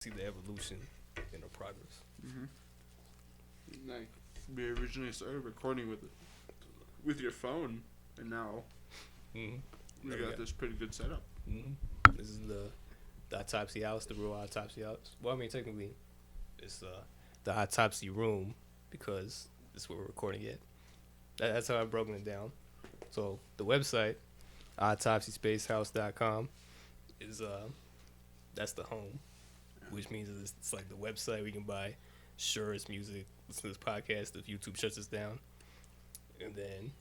see the evolution in the progress. Like we originally started recording with your phone, and now Mm-hmm. we got this pretty good setup. This is the autopsy house, the real autopsy house. Well, I mean, technically, it's the autopsy room because this is where we're recording it. That's how I've broken it down. So the website, autopsyspacehouse.com, is that's the home, which means it's like the website where you can buy shirts, music, listen to this podcast if YouTube shuts us down. And then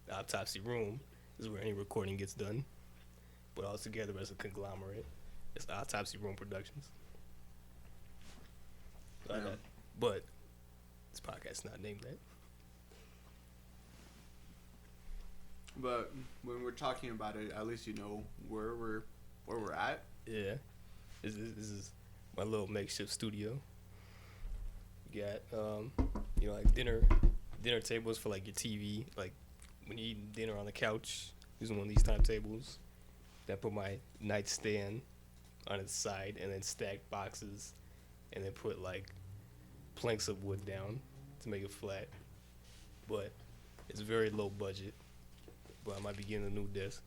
the autopsy room is where any recording gets done, but all together as a conglomerate. It's Autopsy Room Productions. Yeah. But this podcast is not named that. But when we're talking about it, at least you know where we're at. Yeah, this is my little makeshift studio. You got like dinner tables for like your TV, like when you're eating dinner on the couch. Using one of these type tables. Then put my nightstand on its side, and then stack boxes, and then put like planks of wood down to make it flat. But it's very low budget. But I might be getting a new desk.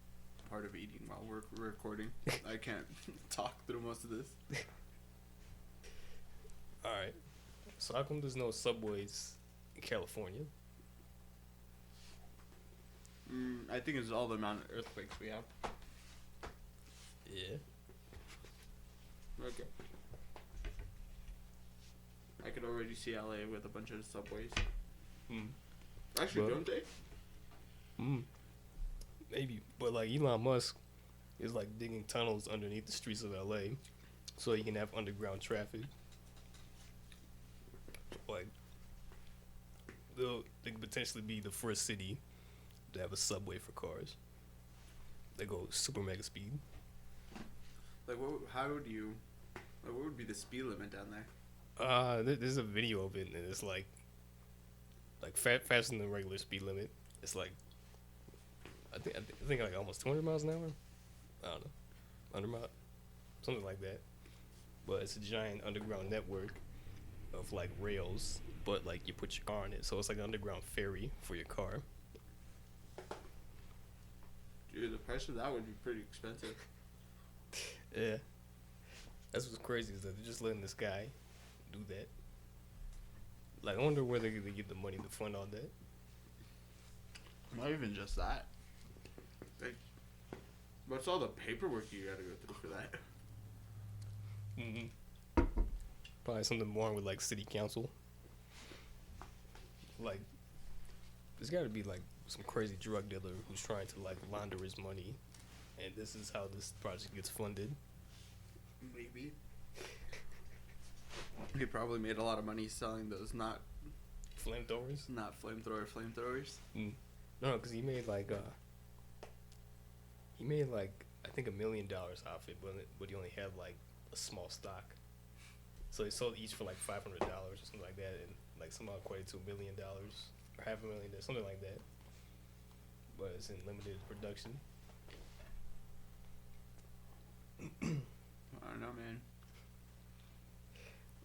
Part of eating while we're recording. I can't talk through most of this. All right. So how come there's no subways in California? I think it's all the amount of earthquakes we have. Yeah. Okay. I could already see LA with a bunch of subways. Actually, Well, don't they? Maybe. But like Elon Musk is like digging tunnels underneath the streets of LA so he can have underground traffic. Like they could potentially be the first city to have a subway for cars. They go super mega speed. Like, what would be the speed limit down there? There's a video of it, and it's like faster than the regular speed limit. It's like I think like almost 200 miles an hour. I don't know, 100 miles, something like that. But it's a giant underground network of like rails, but like you put your car in it, so it's like an underground ferry for your car. Dude, the price of that would be pretty expensive. Yeah, that's what's crazy is that they're just letting this guy do that. Like, I wonder where they get the money to fund all that. Not even just that. Like, what's all the paperwork you gotta go through for that? Probably something more with like city council. Like, there's got to be like some crazy drug dealer who's trying to like launder his money, and this is how this project gets funded. Maybe. He probably made a lot of money selling those not Flamethrowers? flamethrowers. No, because he made like I think $1 million off it, but he only had like a small stock. So he sold each for like $500 or something like that, and like somehow equated to $1 million or $500,000, something like that. But it's in limited production. I don't know, man.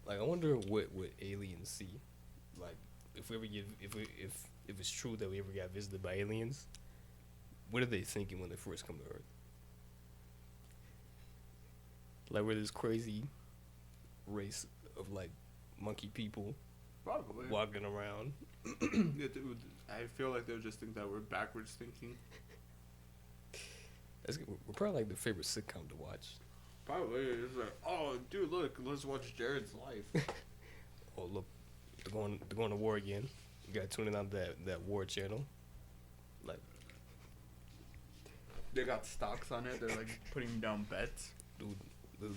Like, I wonder what aliens see. Like, if it's true that we ever got visited by aliens, what are they thinking when they first come to Earth? Like, we're this crazy race of like monkey people Probably. walking around. Yeah, I feel like they'll just think that we're backwards thinking. We're probably like the favorite sitcom to watch. Probably. It's like, oh, dude, look, let's watch Jared's life. Oh, look, they're going to war again. You gotta tune in on that war channel. Like, They got stocks on it. They're like putting down bets. dude,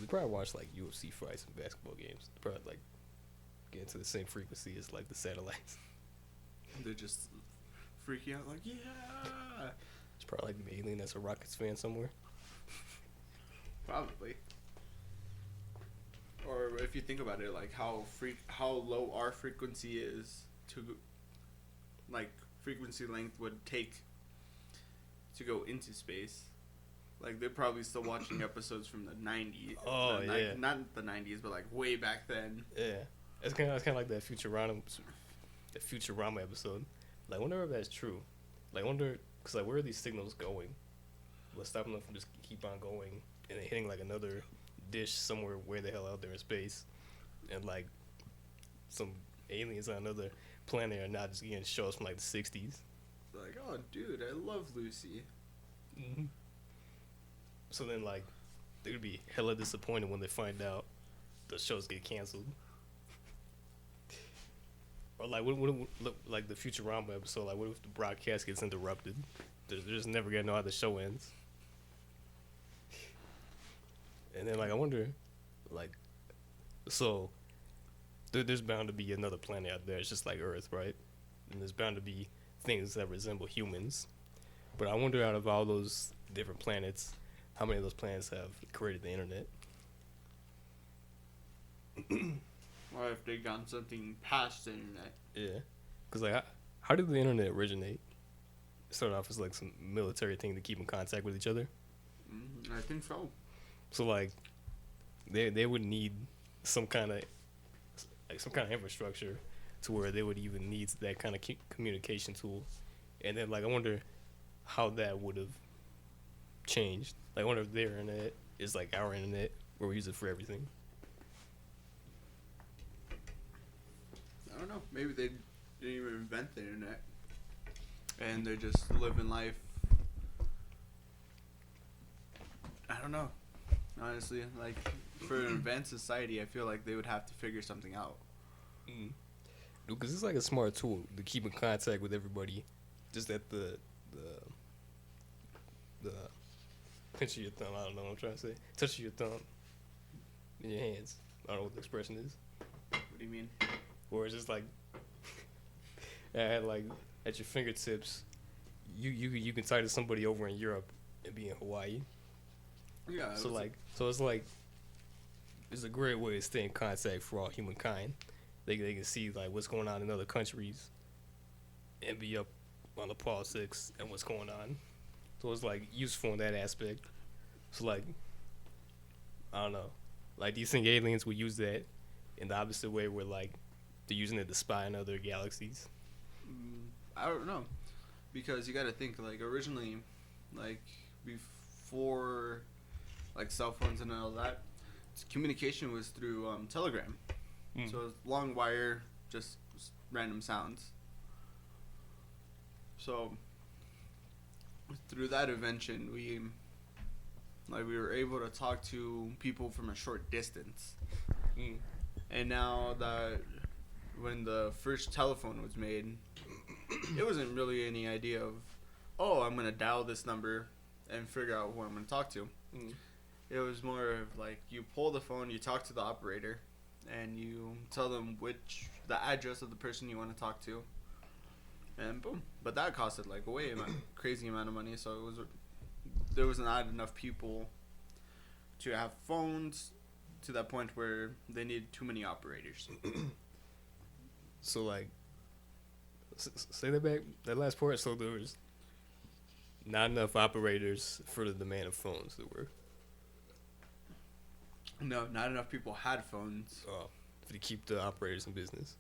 they probably watch like UFC fights and basketball games. They probably like get into the same frequency as like the satellites. They're just freaking out like, yeah. It's probably like an alien that's a Rockets fan somewhere. Probably. Or if you think about it, like how low our frequency is to, like, frequency length would take to go into space. Like they're probably still watching episodes from the 90s. Oh, yeah. Not the 90s, but like way back then. Yeah, it's kind of like that Futurama episode. Like, I wonder if that's true. Like, I wonder, cause like, where are these signals going? What's stopping them from just keep on going and then hitting like another dish somewhere way the hell out there in space, and like some aliens on another planet are not just getting shows from like the '60s. Like, oh, dude, I love Lucy. Mm-hmm. So then, like, they're gonna be hella disappointed when they find out the shows get canceled. Or like, what like the Futurama episode? Like, what if the broadcast gets interrupted? They're just never gonna know how the show ends. And then, like, I wonder, like, so there's bound to be another planet out there. It's just like Earth, right? And there's bound to be things that resemble humans. But I wonder, out of all those different planets, how many of those planets have created the internet? Or if they got something past the internet. Yeah. Because, like, how did the internet originate? It started off as, like, some military thing to keep in contact with each other? I think so. So, like, they would need some kind of infrastructure to where they would even need that kind of communication tool. And then, like, I wonder how that would have changed. Like, I wonder if their internet is like our internet, where we use it for everything. I don't know. Maybe they didn't even invent the internet, and they're just living life. I don't know. Honestly, like, for an advanced society, I feel like they would have to figure something out. Because it's like a smart tool to keep in contact with everybody. Just at the pinch of your thumb. I don't know what I'm trying to say. Touch of your thumb in your hands. I don't know what the expression is. What do you mean? Or it's just like like at your fingertips. You can talk to somebody over in Europe and be in Hawaii. Yeah. So it's like it's a great way to stay in contact for all humankind. They can see like what's going on in other countries and be up on the politics and what's going on. So it's like useful in that aspect. So like, I don't know. Like, do you think aliens would use that in the opposite way, where like they're using it to spy on other galaxies? I don't know, because you got to think, like, originally, like, before like cell phones and all that, communication was through telegram. So it was long wire, just random sounds. So through that invention, we were able to talk to people from a short distance. And now that when the first telephone was made, it wasn't really any idea of, oh, I'm gonna dial this number and figure out who I'm gonna talk to. It was more of like, you pull the phone, you talk to the operator, and you tell them the address of the person you want to talk to, and boom. But that costed like crazy amount of money, so there was not enough people to have phones to that point where they needed too many operators. So like, say that back, that last part. So there was not enough operators for the demand of phones. There were. No, not enough people had phones. Oh, to keep the operators in business.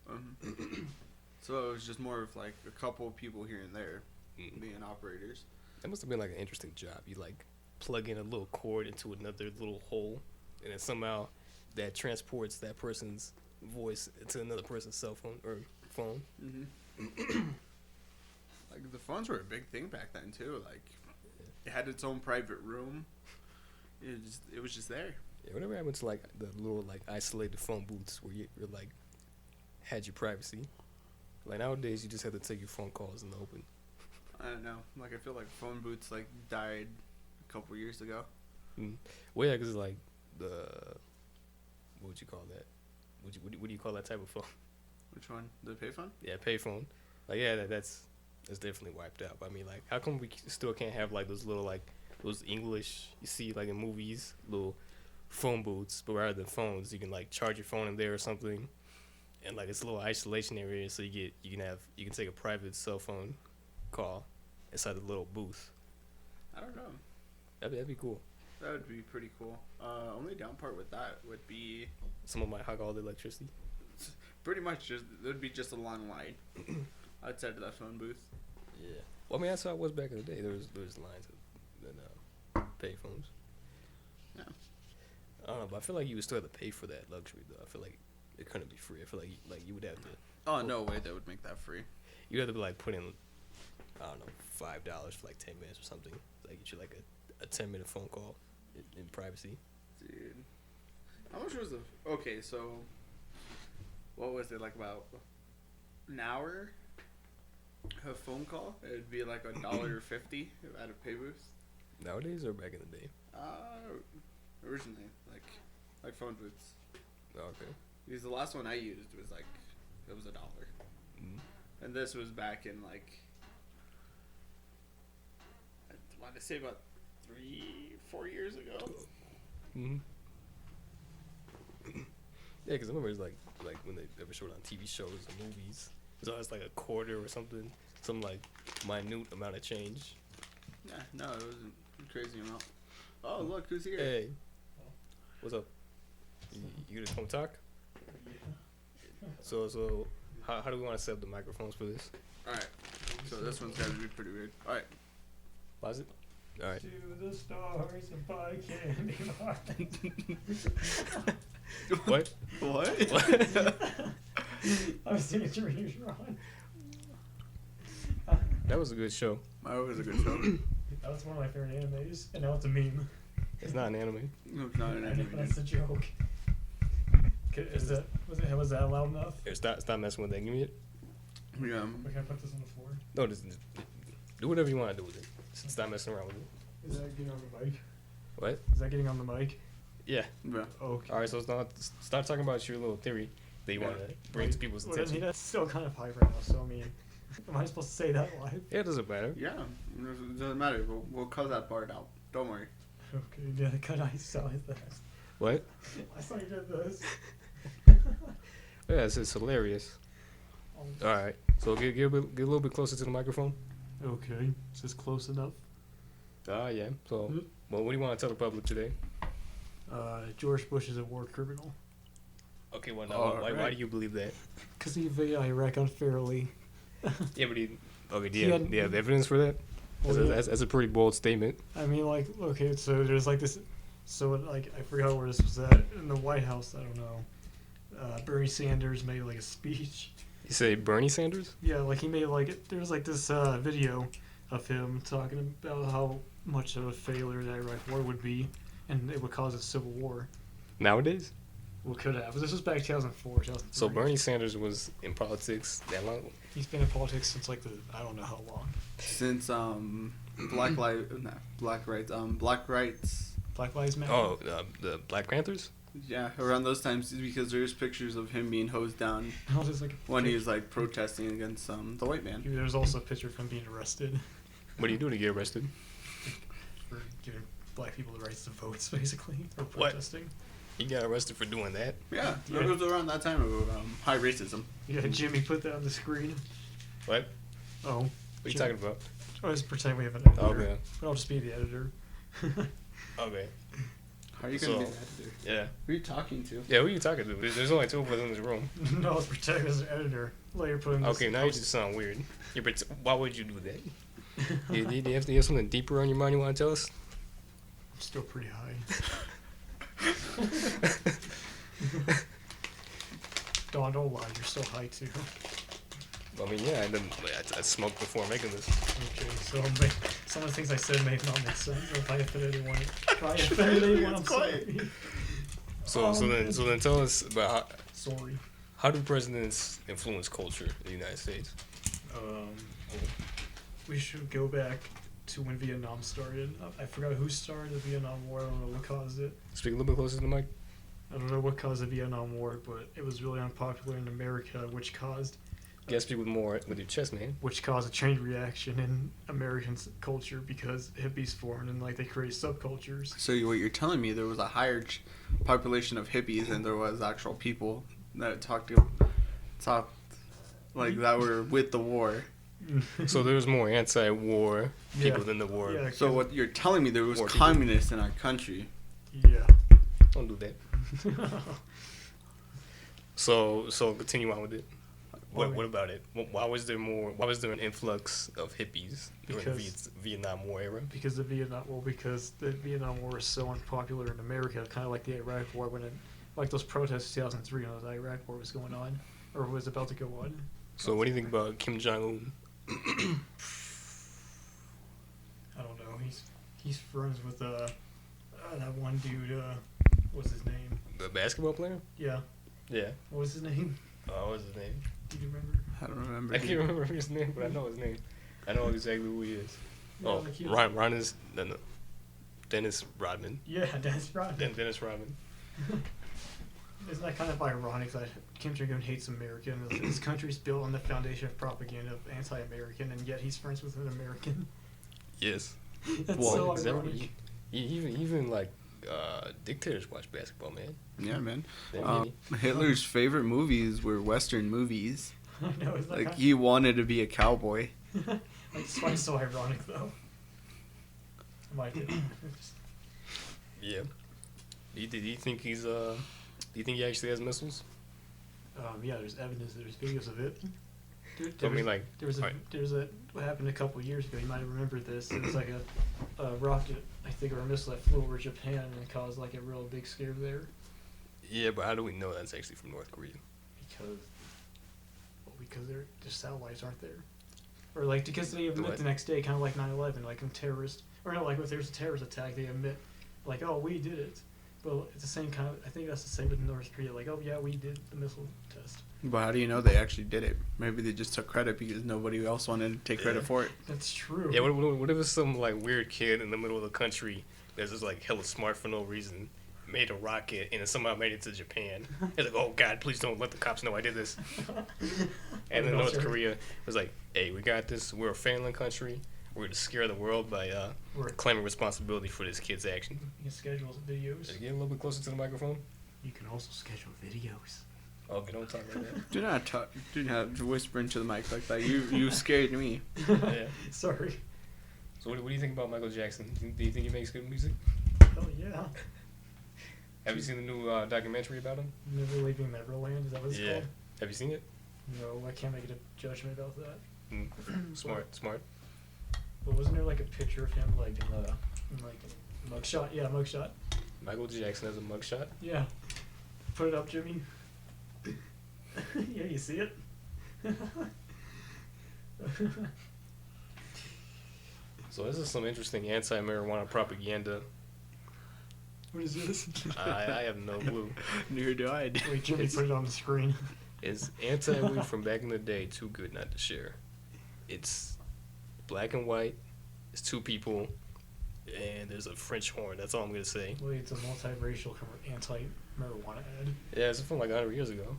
So it was just more of like a couple of people here and there being operators. That must have been like an interesting job. You like plug in a little cord into another little hole, and then somehow that transports that person's voice to another person's cell phone or phone. Like, the phones were a big thing back then too. Like, it had its own private room. It was just there. Yeah, whatever happened to like the little like isolated phone booths where you're like had your privacy. Like, nowadays you just have to take your phone calls in the open. I don't know. Like, I feel like phone booths like died a couple years ago. Well, yeah, because like what would you call that? What do you call that type of phone? Which one? The payphone? Yeah, payphone. Like, yeah, that's definitely wiped out. I mean, like, how come we still can't have like those little like those English you see like in movies, little phone booths, but rather than phones, you can like charge your phone in there or something, and like it's a little isolation area, so you can take a private cell phone call inside the little booth. I don't know. That'd be cool. That would be pretty cool. Only down part with that would be Someone might hog all the electricity. pretty much just there'd be just a long line outside of that phone booth. Yeah. Well, I mean, that's how it was back in the day. There was lines and payphones. Yeah. I don't know, but I feel like you would still have to pay for that luxury, though. I feel like it couldn't be free. I feel like you would have to. Oh, no way they would make that free. You have to be like put in, I don't know, $5 for like 10 minutes or something. Like get you like a 10-minute phone call in privacy. Dude, how much was the? Okay, so what was it, like about an hour? A phone call? It'd be like $1.50 at a pay booth. Nowadays or back in the day? Originally, like phone booths. Oh, okay. Because the last one I used was like it was $1, and this was back in like I want to say about 3-4 years ago. Mm-hmm. Yeah, because I remember it's like when they ever showed on TV shows or movies, it was always like a quarter or something, some like minute amount of change. Yeah, no, it wasn't a crazy amount. Oh, look who's here! Hey, what's up? You just come talk? So how do we want to set up the microphones for this? All right, so this one's got to be pretty weird. All right, Pause it. All right. To the stars and buy candy What? what? I was singing Dreams Ron. That was a good show. That was a good show. That was one of my favorite animes, and now it's a meme. It's not an anime. No, it's not an anime. That's a joke. Was that loud enough? Here, stop messing with that. Give me it. Yeah. We can put this on the floor. No, just do whatever you want to do with it. Just stop messing around with it. Is that getting on the mic? What? Is that getting on the mic? Yeah. Yeah. Okay. All right. So start talking about your little theory that you want to bring to people's Well, I mean, attention. that's still kind of high right now, so I mean, am I supposed to say that live? Yeah, it doesn't matter. Yeah. It doesn't matter. We'll cut that part out. Don't worry. Okay, yeah, could I saw that? What? I saw you did this. Yeah, it's hilarious. All right. So get a little bit closer to the microphone. Okay, is this close enough? Yeah. So, well, what do you want to tell the public today? George Bush is a war criminal. Okay, well, now, why do you believe that? Because he invaded Iraq unfairly. Yeah, but do He you had- have evidence for that? Well, yeah. That's a pretty bold statement. I mean, like, okay, so there's like this. So, like, I forgot where this was at. In the White House, I don't know. Bernie Sanders made like a speech. You say Bernie Sanders? Yeah, like he made like there's like this video of him talking about how much of a failure the Iraq War would be, and it would cause a civil war. Nowadays? Well, could have. This was back 2004, 2003. So Bernie Sanders was in politics that long? He's been in politics since like I don't know how long. Since Black Rights. Matter. Oh, the Black Panthers? Yeah, around those times, because there's pictures of him being hosed down Oh, there's like a when he was like protesting against the white man. There's also a picture of him being arrested What do you do to get arrested? for giving black people the rights to vote, basically, or What? protesting. He got arrested for doing that? Yeah, Yeah. it was around that time of high racism. Yeah, Jimmy put that on the screen. What? Oh, What are you talking about? I was pretending we have an editor. Okay. But I'll just be the editor. Okay. How are you gonna So- be the editor? Yeah. Who are you talking to? Yeah, who are you talking to? There's only two of us in this room. No, I was pretending as an editor. Later putting this. Okay, now you just sound weird. Why would you do that? Do you have something deeper on your mind you want to tell us? I'm still pretty high. Don, don't lie. You're still high too. I mean, yeah, I smoked before making this. Okay, so some of the things I said may not make sense. Or if I offended anyone, I'm quiet. sorry. So then tell us about Sorry. how do presidents influence culture in the United States? We should go back to when Vietnam started. I forgot who started the Vietnam War. I don't know what caused it. Speak a little bit closer to the mic. I don't know what caused the Vietnam War, but it was really unpopular in America, which caused You gotta speak with your chest, man. a chain reaction in American culture because hippies formed and like they created subcultures. So what you're telling me, there was a higher population of hippies than there was actual people that talked like that were with the war. So there was more anti-war people than the war. Yeah, So what you're telling me, there was More people. communists in our country. Yeah. Don't do that. So continue on with it. What about it? Why was there an influx of hippies during the Vietnam War era? Because the Vietnam War was so unpopular in America, kind of like the Iraq War like those protests in 2003 when the Iraq War was going on, or was about to go on. So what do you think about Kim Jong-un? I don't know. He's friends with that one dude. What's his name? The basketball player? Yeah. Yeah. What was his name? What was his name? Do you remember? I don't remember. I can't remember his name, but I know his name. I know exactly who he is. Yeah, Ron is no. Dennis Rodman. Yeah, Dennis Rodman. Dennis Rodman. Isn't that kind of ironic that Kim Jong-un hates America and his country's built on the foundation of propaganda of anti-American, and yet he's friends with an American? Yes. That's Well, so ironic. Even like dictators watch basketball, man. Yeah, man. They Hitler's favorite movies were Western movies. I know, it's Like, he wanted to be a cowboy. That's why it's so ironic, though. My opinion. Yeah. Do you think he's do you think he actually has missiles? Yeah, there's evidence. There's videos of it. I mean, like, What happened a couple years ago. You might have remembered this. It was like a rocket, I think, or a missile that flew over Japan and caused like a real big scare there. Yeah, but how do we know that's actually from North Korea? Because their satellites aren't there, or like because they admit the next day, kind of like 9/11, like when terrorists, or no, like if there's a terrorist attack, they admit, like, oh, we did it. Well, it's the same kind of. I think that's the same with North Korea. Like, oh yeah, we did the missile test. But how do you know they actually did it? Maybe they just took credit because nobody else wanted to take credit for it. That's true. Yeah, what if it's some like weird kid in the middle of the country that's just like hella smart for no reason, made a rocket and then somehow made it to Japan? It's like, oh God, please don't let the cops know I did this. And then North Korea was like, hey, we got this. We're a family country. We're going to scare the world by claiming responsibility for this kid's action. You can schedule videos. Get a little bit closer to the microphone. You can also schedule videos. Okay, don't talk like that. Do not whisper into the mic like that. You scared me. Yeah. Sorry. So what do you think about Michael Jackson? Do you think he makes good music? Oh yeah. Have you seen the new documentary about him? Never Leaving Neverland. Is that what it's called? Have you seen it? No, I can't make a judgment about that. Smart. But wasn't there like a picture of him like in a mugshot? Yeah, mugshot. Michael Jackson has a mugshot? Yeah. Put it up, Jimmy. Yeah, you see it? So this is some interesting anti-marijuana propaganda. What is this? I have no clue. Neither do I. Wait, Jimmy, put it on the screen. Is anti-weed from back in the day too good not to share? It's black and white. It's two people, and there's a French horn. That's all I'm gonna say. Wait, it's a multiracial anti-marijuana ad. Yeah, it's from like 100 years ago.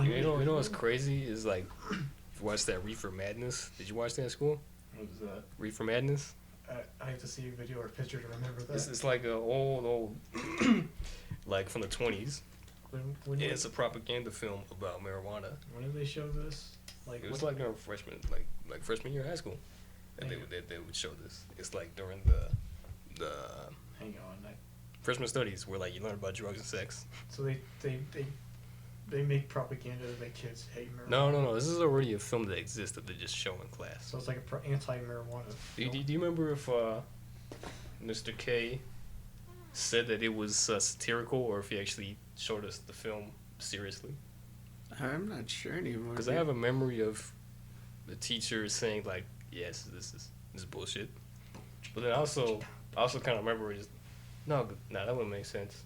You know what's crazy is like, if you watch that Reefer Madness. Did you watch that in school? What is that? Reefer Madness. I have to see a video or a picture to remember that. It's like a old, like from the 20s. When It's a propaganda film about marijuana. When did they show this? Like It was like during freshman year of high school. And they would show this. It's like during the Hang on. freshman studies where like you learn about drugs and sex. So they make propaganda to make kids hate marijuana. No. This is already a film that exists that they just show in class. So it's like a anti-marijuana. Do you remember if Mr. K said that it was satirical, or if he actually showed us the film seriously? I'm not sure anymore. Because I have a memory of the teacher saying like, "Yes, this is bullshit," but then I also kind of remember is no, that wouldn't make sense.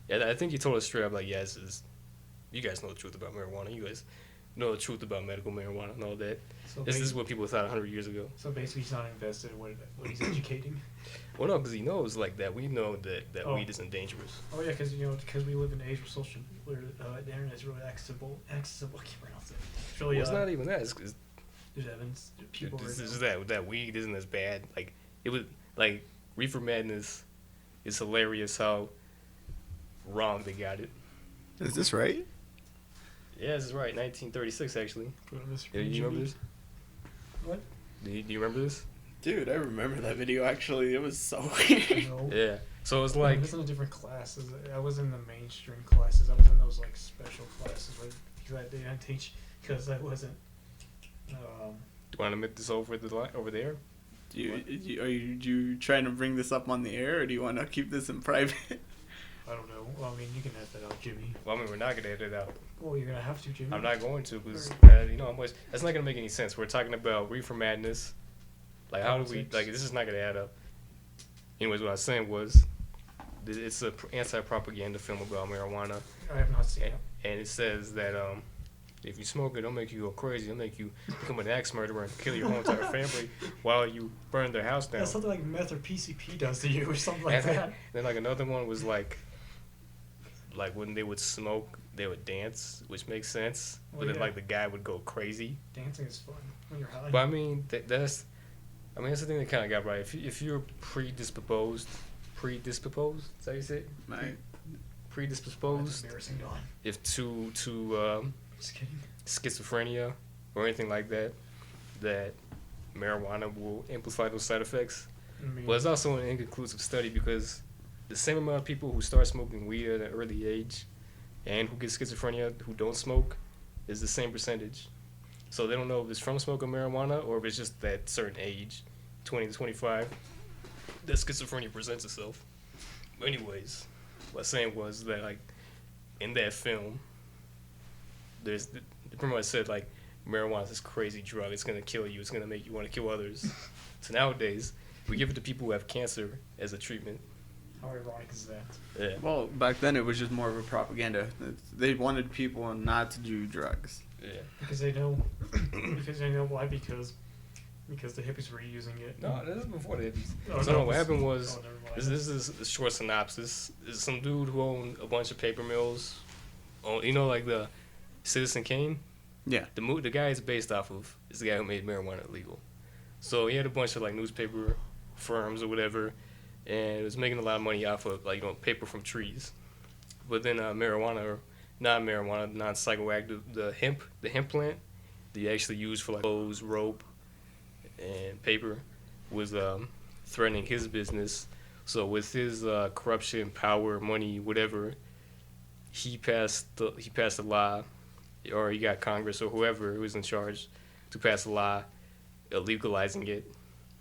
Yeah, I think he told us straight up like, "Yes, you guys know the truth about marijuana. You guys know the truth about medical marijuana and all that. So this is what people thought 100 years ago." So basically, he's not invested in what he's educating. Well, no, because he knows like that. We know that weed isn't dangerous. Oh yeah, because we live in an age where the internet is really accessible. I can't pronounce it. It's really, it's not even that. It's there's evidence. People it's just that weed isn't as bad. Like it was like Reefer Madness is hilarious how wrong they got it. Is this right? Yeah, this is right. 1936 actually. Put on the Yeah, screen, you remember Jimmy. this? What? Do you remember this? Dude, I remember that video. Actually, it was so weird. No. Yeah. So it was I like, was in a different classes. I was in the mainstream classes. I was in those like special classes because I didn't teach because I wasn't. do you want to admit this over there? Are you trying to bring this up on the air, or do you want to keep this in private? I don't know. Well, I mean, you can edit that out, Jimmy. Well, I mean, we're not gonna edit it out. Well, you're gonna have to, Jimmy. I'm not going to because Right. you know that's not gonna make any sense. We're talking about Reefer Madness. Like, how do we like? This is not gonna add up. Anyways, what I was saying was, it's a anti-propaganda film about marijuana, I have not seen it. and it says that if you smoke it, it'll make you go crazy. It'll make you become an axe murderer and kill your whole entire family while you burn their house down. That's something like meth or PCP does to you, or something like And that. then like another one was like when they would smoke, they would dance, which makes sense. Well, But then yeah. like the guy would go crazy. Dancing is fun when you're high. But I mean, that's the thing that kind of got right. If you're predisposed, is that how you say it? Right. That's Predisposed, embarrassing, Don. if to Just kidding. schizophrenia or anything like that, that marijuana will amplify those side effects. I mean, But it's also an inconclusive study because the same amount of people who start smoking weed at an early age and who get schizophrenia who don't smoke is the same percentage. So they don't know if it's from smoking marijuana or if it's just that certain age, 20 to 25, that schizophrenia presents itself. But anyways, what I was saying was that, like, in that film, there's pretty much said, like, marijuana is this crazy drug. It's going to kill you. It's going to make you want to kill others. So nowadays, we give it to people who have cancer as a treatment. how ironic is that? Yeah. Well, back then it was just more of a propaganda. They wanted people not to do drugs. Yeah. Because they know. Because they know why. Because the hippies were using it. No, this is before the hippies. Oh, So no, what this- happened was, oh, never mind. this is a short synopsis. This is some dude who owned a bunch of paper mills. You know, like the Citizen Kane? Yeah. The guy it's based off of is the guy who made marijuana illegal. So he had a bunch of like newspaper firms or whatever, and was making a lot of money off of like paper from trees. But then non-psychoactive, the hemp plant that you actually use for like clothes, rope, and paper was threatening his business. So with his corruption, power, money, whatever, he passed a law, or he got Congress or whoever who was in charge to pass a law legalizing it,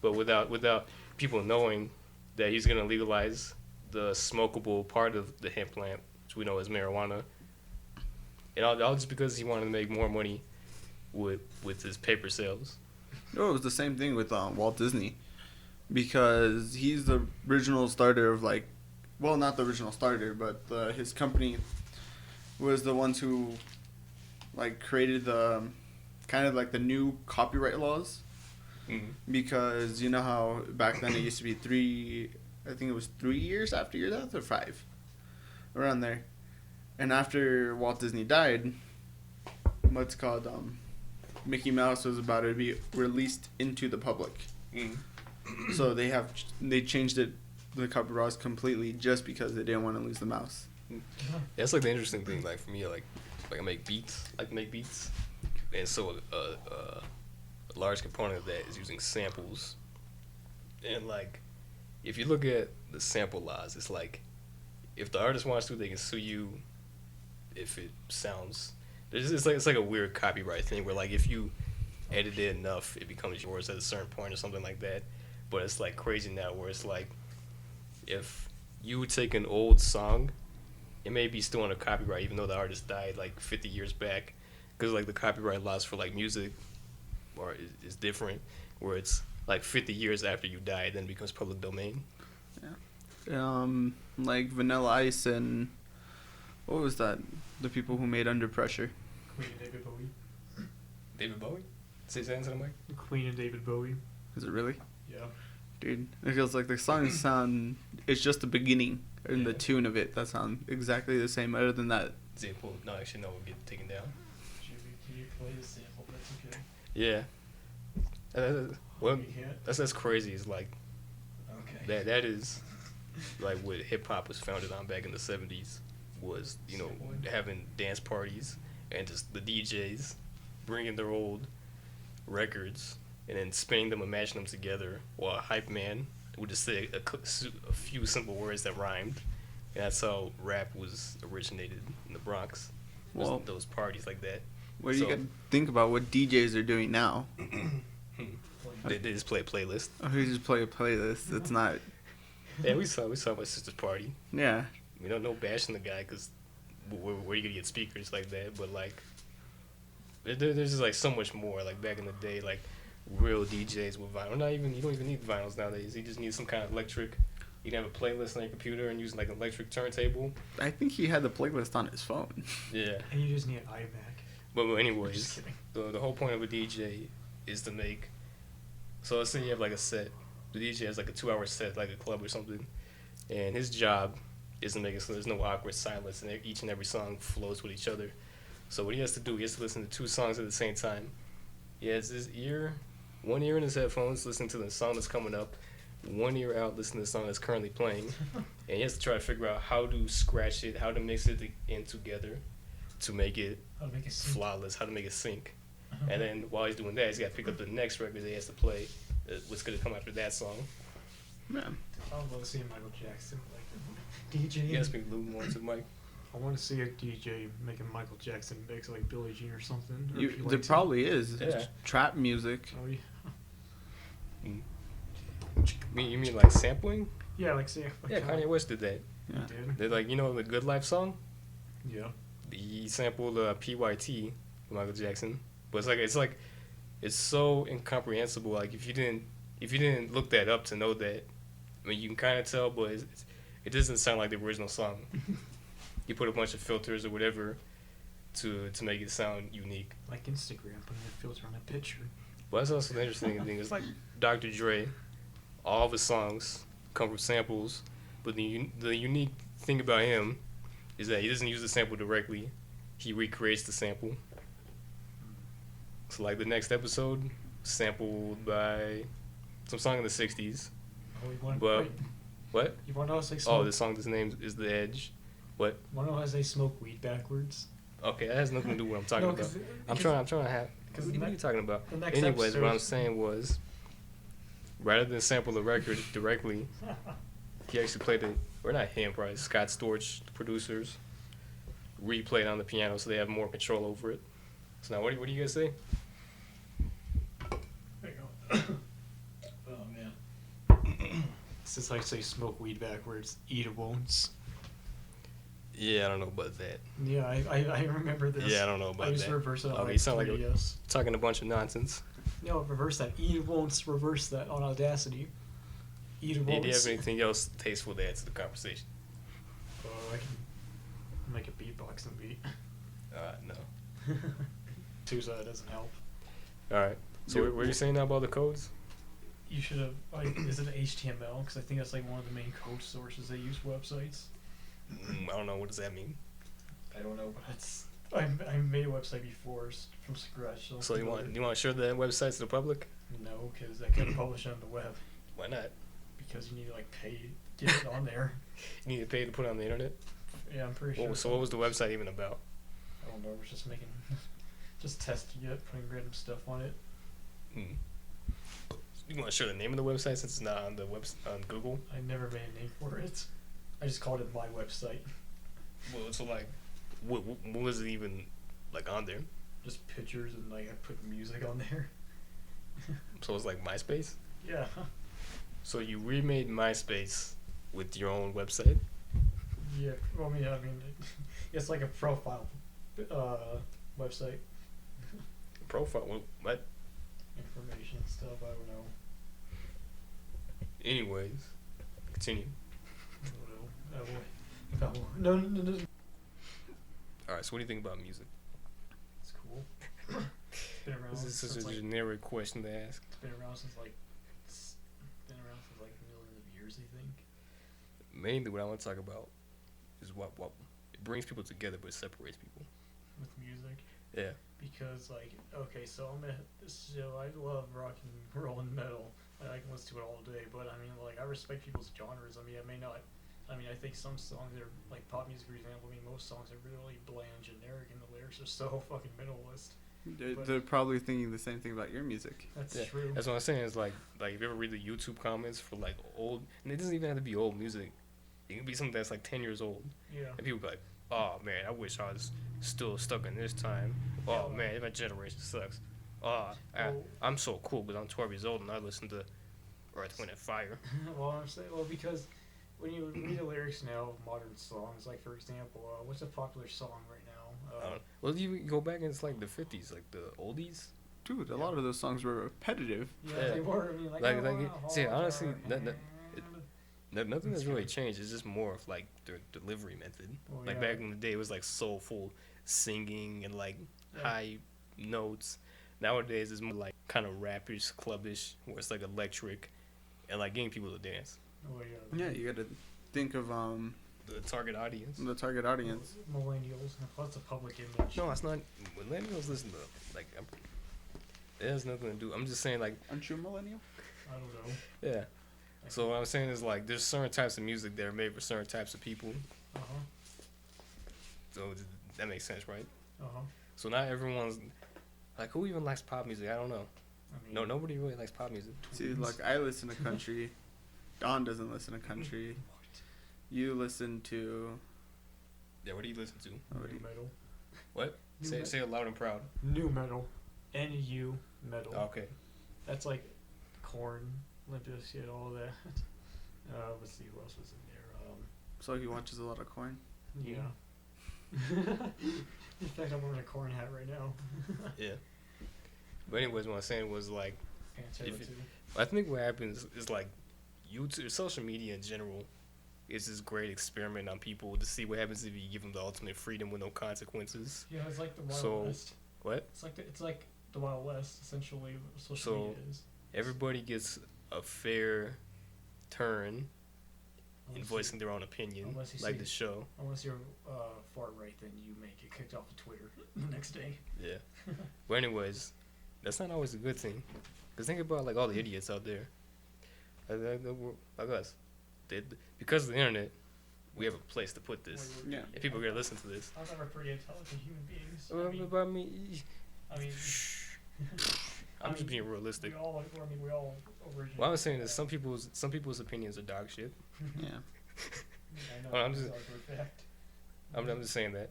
but without people knowing that he's going to legalize the smokable part of the hemp plant, which we know as marijuana, and all just because he wanted to make more money with his paper sales. No, it was the same thing with Walt Disney, because he's the original starter of like, well, not the original starter, but his company was the ones who like created the kind of like the new copyright laws. Mm-hmm. Because you know how back then it used to be 3 years after your death, or 5, around there. And after Walt Disney died, what's called Mickey Mouse was about to be released into the public. Mm-hmm. So they changed the copyright laws completely just because they didn't want to lose the mouse. That's like the interesting thing. Like for me, like I make beats, and so a large component of that is using samples. And like, if you look at the sample laws, it's like, if the artist wants to, they can sue you. If it sounds, it's like a weird copyright thing where like if you edit it enough, it becomes yours at a certain point or something like that. But it's like crazy now where it's like, if you would take an old song, it may be still under copyright even though the artist died like 50 years back, because like the copyright laws for like music is different, where it's like 50 years after you die, then it becomes public domain. Yeah. Like Vanilla Ice and what was that? The people who made Under Pressure. Queen and David Bowie. David Bowie? Say something to the mic. Queen and David Bowie. Is it really? Yeah. Dude, it feels like the songs sound. It's just the beginning and the Yeah. tune of it that sound exactly the same. Other than that, No, actually, no, we'll get taken down. Jimmy, can you play the sample? That's okay. Yeah. Well, You can't? that's crazy. It's like Okay. that is like what hip hop was founded on back in the 70s, was having dance parties and just the DJs bringing their old records and then spinning them and mashing them together, while a hype man would just say a few simple words that rhymed. And that's how rap was originated in the Bronx. Well, Those parties like that. What do you think about what DJs are doing now? They just play a playlist. Oh, we just play a playlist. It's not. Yeah, we saw my sister's party. Yeah. We don't know bashing the guy because where are you gonna get speakers like that? But like, there's just like so much more. Like back in the day, like real DJs with vinyl. You don't even need vinyls nowadays. You just need some kind of electric. You can have a playlist on your computer and use like an electric turntable. I think he had the playlist on his phone. Yeah. And you just need an iMac. But anyways, the whole point of a DJ is to make. So let's say you have like a set. The DJ has like a 2-hour set, like a club or something, and his job is to make it so there's no awkward silence and each and every song flows with each other. So what he has to do, he has to listen to 2 songs at the same time. He has one ear in his headphones, listening to the song that's coming up, one ear out, listening to the song that's currently playing, and he has to try to figure out how to scratch it, how to mix it in together to make it flawless, how to make it sync. And then while he's doing that, he's got to pick up the next record that he has to play, what's going to come after that song. Man. I would love to see Michael Jackson like a DJ. You gotta speak a little more to the mic. I want to see a DJ making Michael Jackson mix like Billie Jean or something. Or There probably is. Yeah. It's trap music. Oh, yeah. You mean like sampling? Yeah, like see. Yeah, Kanye West did that. Yeah. They're like, the Good Life song? Yeah. He sampled PYT from Michael Jackson. But it's so incomprehensible. Like if you didn't look that up to know that, I mean you can kind of tell, but it doesn't sound like the original song. You put a bunch of filters or whatever to make it sound unique. Like Instagram putting a filter on a picture. But that's also the interesting thing. It's like Dr. Dre, all of his songs come from samples, but the unique thing about him is that he doesn't use the sample directly. He recreates the sample. So like the next episode, sampled by some song in the 60s. What? You want to know how they smoke? Oh, the song's name is The Edge. What? You want to know how they smoke weed backwards? Okay, that has nothing to do with what I'm talking about. I'm trying to have. What are you talking about? Anyways, what I'm saying was, rather than sample the record directly, he actually played it, or not him, probably Scott Storch, the producers, replayed on the piano so they have more control over it. So now, what do you guys say? There you go. Oh man. Since I say smoke weed backwards, eat it won't. Yeah, I don't know about that. Yeah, I remember this. Yeah, I don't know about that. I used to reverse it on you sound like yes. Talking a bunch of nonsense. No, reverse that. Eat it won't. Reverse that on Audacity. Eat it won't. Do you have anything else tasteful to add to the conversation? I can make a beatboxing beat. No. Tusa doesn't help. All right. So what were you saying now about the codes? You should have. Is it HTML? Because I think that's like one of the main code sources they use websites. I don't know. What does that mean? I don't know, but it's. I made a website before from scratch. So you want to share that website to the public? No, because I can't publish it on the web. Why not? Because you need to pay to get it on there. You need to pay to put it on the internet? Yeah, I'm pretty sure. So what was the website even about? I don't know. We're just just testing it, putting random stuff on it. You want to share the name of the website since it's not on the on Google? I never made a name for it. I just called it my website. Well, so what was it even on there? Just pictures and I put music on there. So it's like MySpace? Yeah. So you remade MySpace with your own website? Yeah. Well, I mean, it's like a profile website. Profile? What? Information stuff. I don't know. Anyways, continue. No. All right. So what do you think about music? It's cool. It's been around. This is such a generic question to ask. It's been around since millions of years, I think. Mainly, what I want to talk about is what it brings people together, but it separates people. With music. Yeah. Because so I love rock and roll and metal. I can listen to it all day, but I mean, I respect people's genres. I mean, I think some songs are pop music, for example. I mean, most songs are really bland, generic, and the lyrics are so fucking minimalist. They're probably thinking the same thing about your music. That's Yeah, true. that's what I'm saying. It's like if you ever read the YouTube comments for like old, and it doesn't even have to be old music. It can be something that's like 10 years old, Yeah. and people be like, "Oh man, I wish I was still stuck in this time. Oh man, my generation sucks. I'm so cool, but I'm 12 years old and I listen to Earth, Wind, and Fire." Well, I'm saying, because when you read the lyrics now of modern songs, like for example, what's a popular song right now? Well, you go back and it's like the 50s, like the oldies. Dude, a lot of those songs were repetitive. Yeah, they were. I mean, See, honestly, nothing has That's really true. changed. It's just more of like their delivery method. Well, Like yeah. back in the day, it was like soulful singing and like high notes. Nowadays, it's more like kind of rappish, clubbish, where it's like electric and like getting people to dance. Oh, yeah. Yeah, you gotta think of The target audience. the target audience. Millennials. That's a public image. No, it's not. Millennials listen to like. It has nothing to do. I'm just saying like. Aren't you a millennial? I don't know. Yeah. So what I'm saying is like there's certain types of music that are made for certain types of people. Uh huh. So that makes sense, right? Uh huh. So not everyone's like who even likes pop music? I don't know. I mean, No, nobody really likes pop music. See, like I listen to country. Don doesn't listen to country. You listen to. Yeah, what do you listen to? New metal. What? New Say it loud and proud. New metal. NU metal. Okay. That's like Korn, Limp Bizkit, all of that. Let's see who else was in there. So he watches a lot of Korn. Yeah. In fact, I'm wearing a Korn hat right now. Yeah. But anyways, what I'm saying was like Pantera If it- too. I think what happens is like YouTube, social media in general, is this great experiment on people to see what happens if you give them the ultimate freedom with no consequences. Yeah, it's like the Wild So- West. What? It's like the Wild West, essentially. What social So- media is. Everybody gets a fair turn in Unless voicing their own opinion, unless you like see- the show. Unless you're far right, then you may get kicked off of Twitter the next day. Yeah. But anyways, that's not always a good thing. Cause think about like all the idiots out there, like us. Because of the internet, we have a place to put this. Yeah. And people are gonna listen to this. I thought we're pretty intelligent human beings. But I mean, I mean, I'm just being realistic. we all originally. What I'm saying is some people's opinions are dog shit. Yeah. I know, Well, I'm that's just- for a fact. I'm just saying that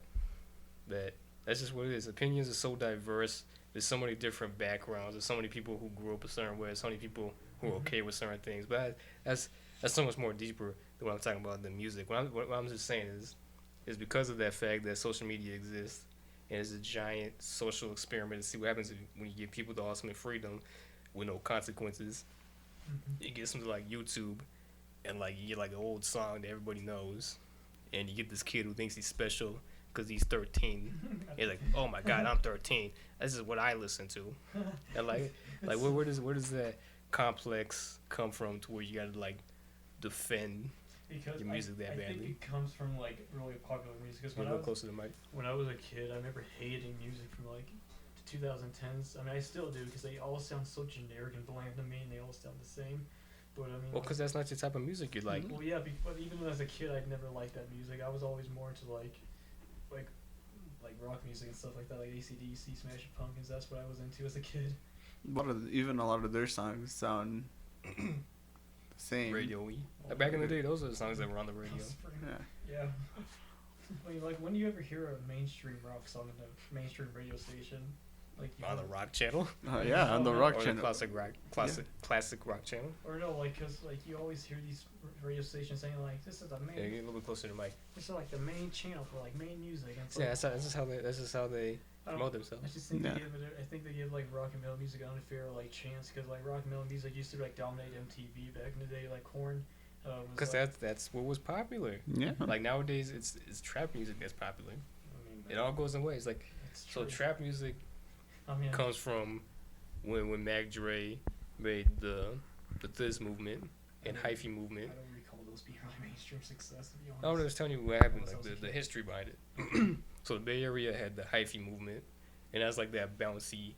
that's just what it is. Opinions are so diverse. There's so many different backgrounds. There's so many people who grew up a certain way. There's so many people who are okay with certain things. But that's so much more deeper than what I'm talking about the music. What I'm just saying is because of that fact that social media exists and it's a giant social experiment to see what happens when you give people the ultimate freedom with no consequences. Mhm. You get something like YouTube, and like you get like an old song that everybody knows, and you get this kid who thinks he's special because he's 13. He's like, oh my God, I'm 13. This is what I listen to. And like where does that complex come from to where you gotta like defend? Because your music that I think badly. it comes from like really popular music. Because Get a little closer to the mic. when I was a kid, I remember hating music from like the 2010s. I mean, I still do because they all sound so generic and bland to me, and they all sound the same. But I mean, Well, because that's not your type of music you like. well, yeah, but even as a kid, I'd never liked that music. I was always more into like rock music and stuff like that, like AC/DC, Smashing Pumpkins. That's what I was into as a kid. A lot of their songs sound the same. Radio-y. Back in the day, those are the songs that were on the radio. Yeah. Yeah. I mean, like, when do you ever hear a mainstream rock song in a mainstream radio station? Like you On the know- rock channel? Yeah, on the rock Or the channel. classic rock channel? Or no, like, cause like you always hear these radio stations saying like, this is the main, Yeah, get a little bit closer to the mic. this is like the main channel for like main music. And it's Yeah, like, that's just how they I don't- promote I themselves. just think Yeah. I think they give like rock and metal music an unfair like chance because like rock and metal music used to like dominate MTV back in the day. Like Korn, was Because like, that's what was popular. Yeah. Like nowadays, it's trap music that's popular. I mean, It all goes in ways. Like it's so, true. trap music I mean, comes from when Mac Dre made the Thizz movement and hyphy movement. I don't recall those being really mainstream success to be honest. I'm just telling you what happened, Unless I like was a the kid. history behind it. So the Bay Area had the hyphy movement, and that's like that bouncy,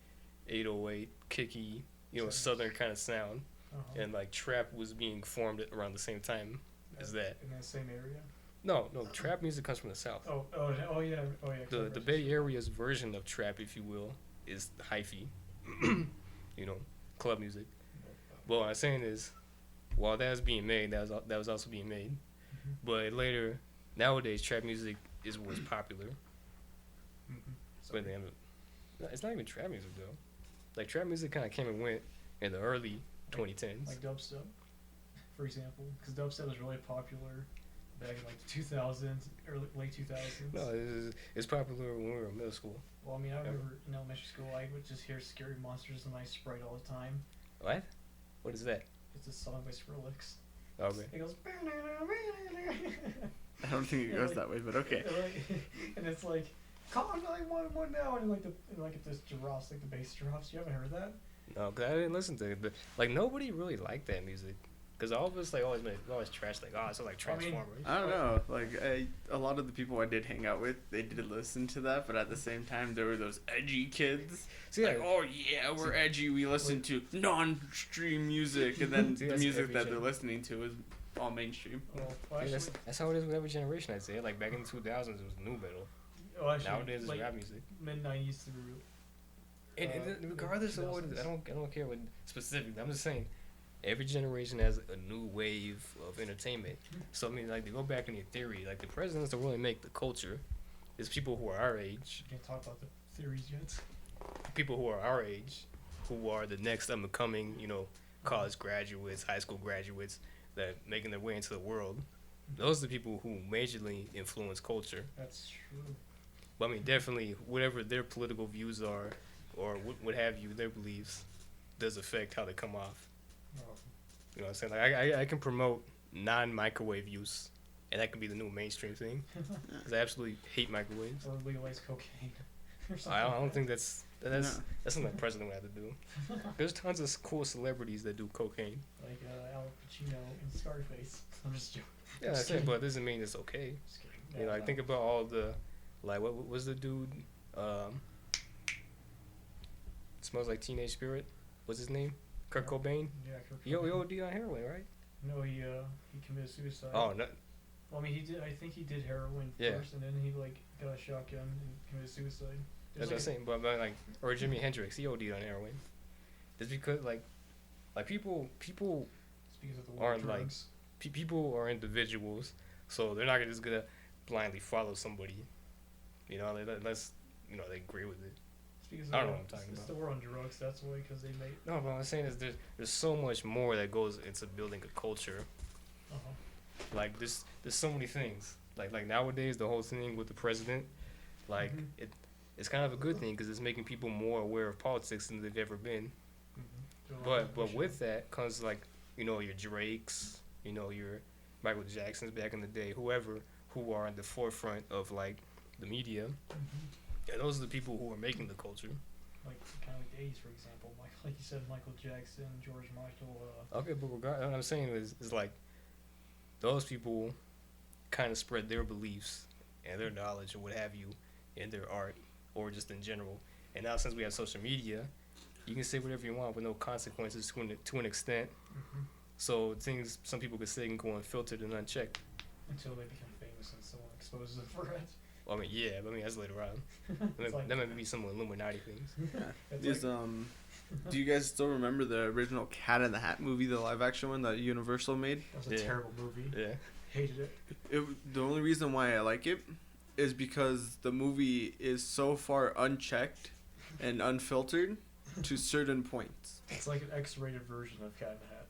808, kicky, Sure. southern kind of sound. Uh-huh. And like trap was being formed at around the same time as that. In that same area. No, trap music comes from the south. Oh yeah. The Bay Area's version of trap, if you will, is hyphy, you know, club music. But what I'm saying is, while that was being made, that was also being made. But later, nowadays, trap music is what's popular. But then, it's not even trap music though. Like trap music kind of came and went in the early 2010s. Like dubstep, for example, because dubstep was really popular back in like the 2000s, late 2000s. No, it's popular when we were in middle school. Well, I mean, I remember in elementary school, I would just hear "Scary Monsters" and "Ice Sprite" all the time. What? What is that? It's a song by Skrillex. Okay. It goes. I don't think it goes that way, but okay. And it's like, call 911 now, and it just drops, like the bass drops. You haven't heard that? No, cause I didn't listen to it. But like nobody really liked that music. Cause all of us like always trash like it's like Transformers. I don't know. Like a lot of the people I did hang out with, they did listen to that, but at the same time, there were those edgy kids. See, like, oh yeah, we're edgy. We listen to non-stream music, and then the music that they're listening to is all mainstream. Well, actually, that's how it is with every generation. I'd say like back in the 2000s, it was new metal. Nowadays, it's like, rap music. Mid 90s through. And regardless of what, I don't care what specifically. I'm just saying, every generation has a new wave of entertainment. So I mean, like to go back in your theory, like the presidents don't really make the culture. It's people who are our age. You can't talk about the theories yet. People who are our age, who are the next up and coming, you know, college graduates, high school graduates that making their way into the world. Those are the people who majorly influence culture. That's true. But I mean, definitely, whatever their political views are, or what have you, their beliefs, does affect how they come off. You know what I'm saying? Like I can promote non-microwave use, and that can be the new mainstream thing. Because I absolutely hate microwaves. Or legalize cocaine. I don't think that's something the president would have to do. There's tons of cool celebrities that do cocaine. Like Al Pacino in Scarface. I'm just joking. Yeah, that's it. But it doesn't mean it's okay. Just kidding. You know, I think about all the, like, what was the dude? Smells Like Teenage Spirit. What's his name? Kurt Cobain. Yeah, Kurt He Cobain. OD on heroin, right? No, he committed suicide. Oh no. Well, I mean, I think he did heroin first, and then he like got a shotgun and committed suicide. That's what I'm saying. But like, or Jimi Hendrix, he OD'd on heroin. Just because like people It's because of the war aren't like drugs. people are individuals, so they're not just gonna blindly follow somebody. You know, unless you know they agree with it. I don't know what I'm talking it's about. the war on drugs. That's why, because they make. No, but what I'm saying is there's so much more that goes into building a culture. Like there's so many things. Like nowadays, the whole thing with the president, like it's kind of a good thing because it's making people more aware of politics than they've ever been. But with that comes like you know your Drakes, you know your Michael Jacksons back in the day, whoever who are in the forefront of like the media. And those are the people who are making the culture. Like kind of like the 80s, for example. Like you said, Michael Jackson, George Michael. Okay, but what I'm saying is like those people kind of spread their beliefs and their knowledge or what have you in their art or just in general. And now since we have social media, you can say whatever you want with no consequences to an extent. So things some people could say can go unfiltered and unchecked. Until they become famous and someone exposes them for it. Well, I mean, yeah, but I mean that's later on. That might be some Illuminati things. Do you guys still remember the original Cat in the Hat movie, the live action one that Universal made? That was a terrible movie. Yeah. Hated it. The only reason why I like it is because the movie is so far unchecked and unfiltered to certain points. It's like an X-rated version of Cat in the Hat.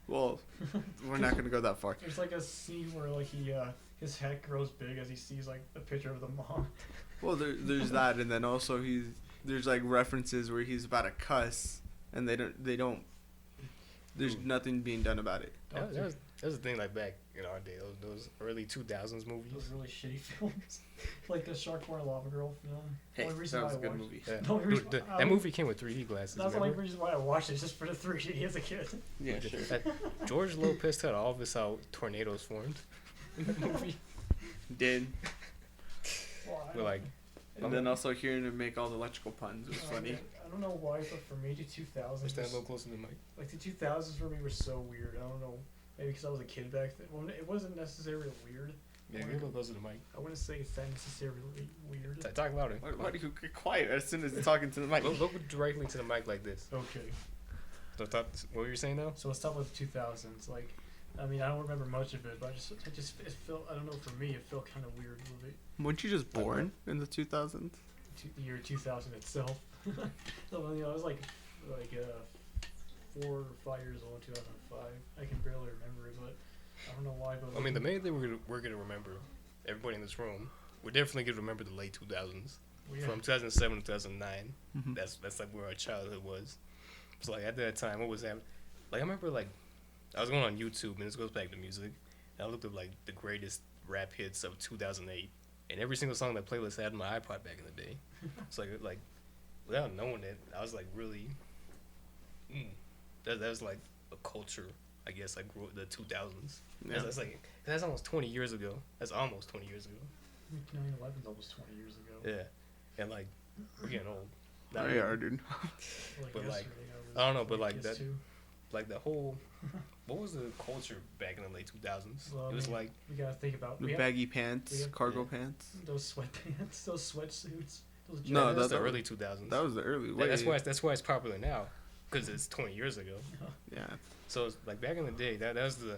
Well, we're not gonna go that far. There's like a scene where like his hat grows big as he sees like the picture of the mom. Well, there's that, and then also there's like references where he's about to cuss, and they don't. There's nothing being done about it. That was the thing like back in our day, those early 2000s movies. Those really shitty films, like the Shark Boy Lava Girl film. Hey, that was a good movie. Yeah. The only reason That movie came with 3D glasses. That's the only reason why I watched it, just for the 3D as a kid. Yeah, sure. George Lopez taught all of us how tornadoes formed in the movie. Did. We're like, and then also hearing him make all the electrical puns was funny. I don't know why, but for me, the 2000s. stand a little closer to the mic. Like the 2000s for me were so weird. I don't know. Maybe because I was a kid back then. Well, it wasn't necessarily weird, Yeah, get a little closer to the mic. I wouldn't say it's that necessarily weird. Talk louder. Why do you get quiet as soon as you're talking to the mic? Look directly to the mic like this. Okay. So what were you saying now? So let's talk about the 2000s. Like, I mean, I don't remember much of it, but it felt, I don't know, for me, it felt kind of weird a little bit. Weren't you just born in the 2000s? The year 2000 itself. So, you know, I was like 4 or 5 years old in 2005. I can barely remember it, but I don't know why. But I mean, the main thing we're gonna remember, everybody in this room, we're definitely gonna remember the late 2000s. From 2007 to 2009. Mm-hmm. That's like where our childhood was. So like at that time, what was happening? Like I remember like I was going on YouTube, and this goes back to music. And I looked up like the greatest rap hits of 2008, and every single song that playlist had on my iPod back in the day. It's like without knowing it, I was like really. That was like a culture, I guess. Like the 2000s. Yeah. That's almost 20 years ago. That's almost 20 years ago. 9/11's almost 20 years ago. Yeah, and like we're getting old. Oh, yeah, dude. But like, yesterday, I don't know, but like that, too. like the whole, what was the culture back in the late 2000s? Well, It was I mean, like we gotta think about The baggy pants, cargo pants. those sweatpants, those sweatsuits, those No, jackets. that's the that- early 2000s. That was the early. That's why it's popular now, because it's 20 years ago. Yeah. So it's like back in the day, that was the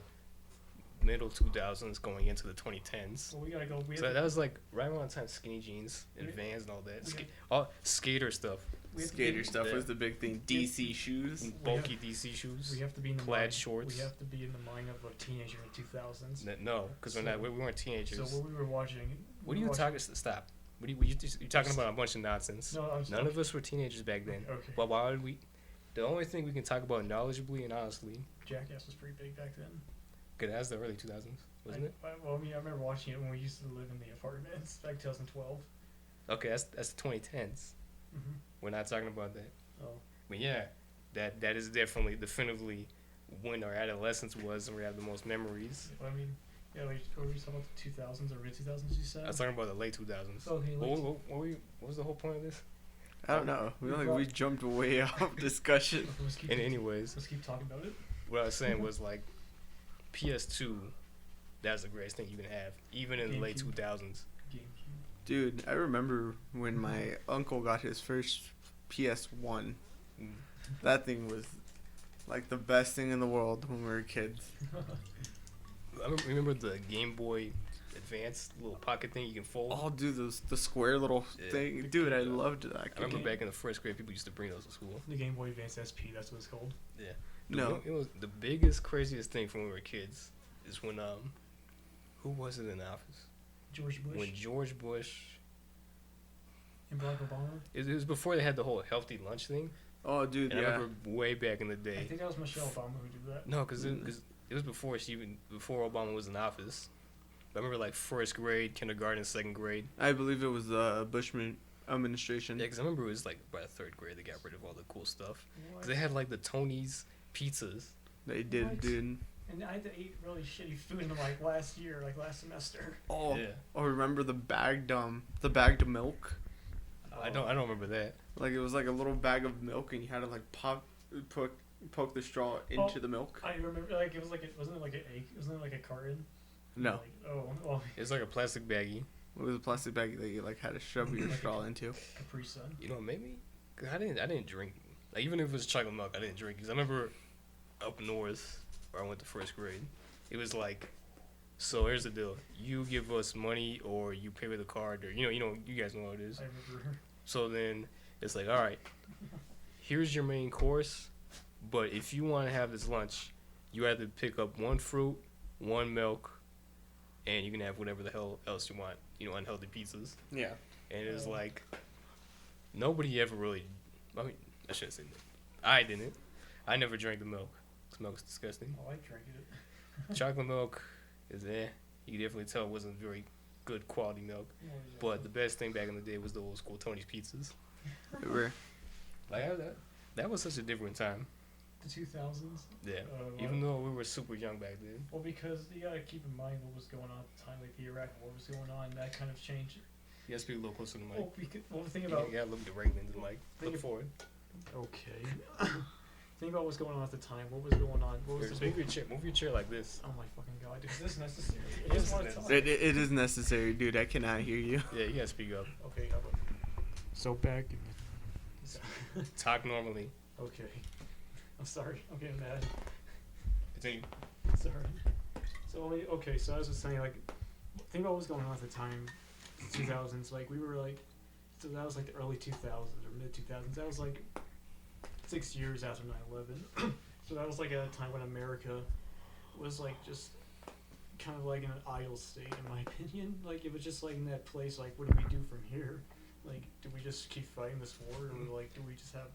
middle 2000s going into the 2010s. Well, we gotta go. So that was like right around the time skinny jeans and Vans and all that. All skater stuff. Skater stuff Yeah. was the big thing. DC shoes. And bulky DC shoes. We have to be in the plaid mind, shorts. We have to be in the mind of a teenager in 2000s. No, because we weren't teenagers. So what we were watching. What are you talking? Stop. What are you talking about? A bunch of nonsense. No, I'm None of us were teenagers back then. Okay. Well, why would we? The only thing we can talk about knowledgeably and honestly, Jackass was pretty big back then. because that's the early 2000s, wasn't it? Well, I mean, I remember watching it when we used to live in the apartments back 2012. Okay, that's the 2010s. Mm-hmm. We're not talking about that. Oh. But yeah, that is definitively when our adolescence was, and we have the most memories. I mean, yeah, we were talking about the 2000s or mid 2000s. You said. I was talking about the late 2000s. Okay. What was the whole point of this? I don't know. We jumped way off discussion. And anyways, Let's keep talking about it. what I was saying was like PS2. That's the greatest thing you can have, even in the late 2000s. GameCube. Dude, I remember when my uncle got his first PS1. Mm. That thing was like the best thing in the world when we were kids. I remember the Game Boy Advance little pocket thing you can fold. Oh, dude, the square little thing. Dude, I loved that. I remember back in the first grade, people used to bring those to school. The Game Boy Advance SP, that's what it's called. Yeah. No. It was the biggest, craziest thing from when we were kids is when who was it in the office? George Bush. When George Bush. And Barack Obama. It was before they had the whole healthy lunch thing. Oh, dude, And yeah. I remember way back in the I day. think that was Michelle Obama who did that. No, because it was before before Obama was in office. I remember like first grade, kindergarten, second grade. I believe it was the Bush administration. Yeah, because I remember it was like by the third grade they got rid of all the cool stuff. What? Because they had like the Tony's pizzas. They did, What? dude. And I had to eat really shitty food in like last semester. Oh, Yeah. oh, remember the bagged milk? I don't remember that. Like it was like a little bag of milk, and you had to like poke the straw into the milk. I remember, like it was like wasn't it like an egg? Wasn't it like a carton? No, Like, oh, It's like a plastic baggie. it was a plastic bag that you like had to shove your straw into. Capri Sun. You know, maybe. Cause I didn't drink. Like even if it was chocolate milk, I didn't drink. Cause I remember up north where I went to first grade, it was like, so here's the deal: you give us money or you pay with a card, or you guys know what it is. I remember. So then it's like, all right, here's your main course, but if you want to have this lunch, you have to pick up one fruit, one milk, and you can have whatever the hell else you want. Unhealthy pizzas. Yeah. And it was like, nobody ever really. I mean, I shouldn't say that. I didn't. I never drank the milk. The milk is disgusting. Oh, I drank it. Chocolate milk is You can definitely tell it wasn't very good quality milk. But the best thing back in the day was the old school Tony's pizzas. They were. Like that was such a different time. The 2000s. Yeah. Even though we were super young back then. Well, because you gotta keep in mind what was going on at the time, like the Iraq War was going on, that kind of changed. You gotta speak a little closer to the mic. Well, the thing about You gotta look directly into the mic. Think Look of- forward. okay. think about what's going on at the time. What was going on? What was Here, move your chair like this. Oh my fucking god! Is this necessary? I Yes, just want it to is. talk. It is necessary, dude. I cannot hear you. Yeah, you gotta speak up. Okay, how about so back. Talk normally. Okay, I'm sorry. I'm getting mad. Continue. Sorry. So okay, so I was just saying, like, think about what was going on at the time, 2000s. Like we were like, so that was like the early 2000s or mid 2000s. That was like 6 years after 9/11. So that was like at a time when America was like just kind of like in an idle state, in my opinion. Like it was just like in that place. Like, what do we do from here? Like, do we just keep fighting this war, or like, do we just have?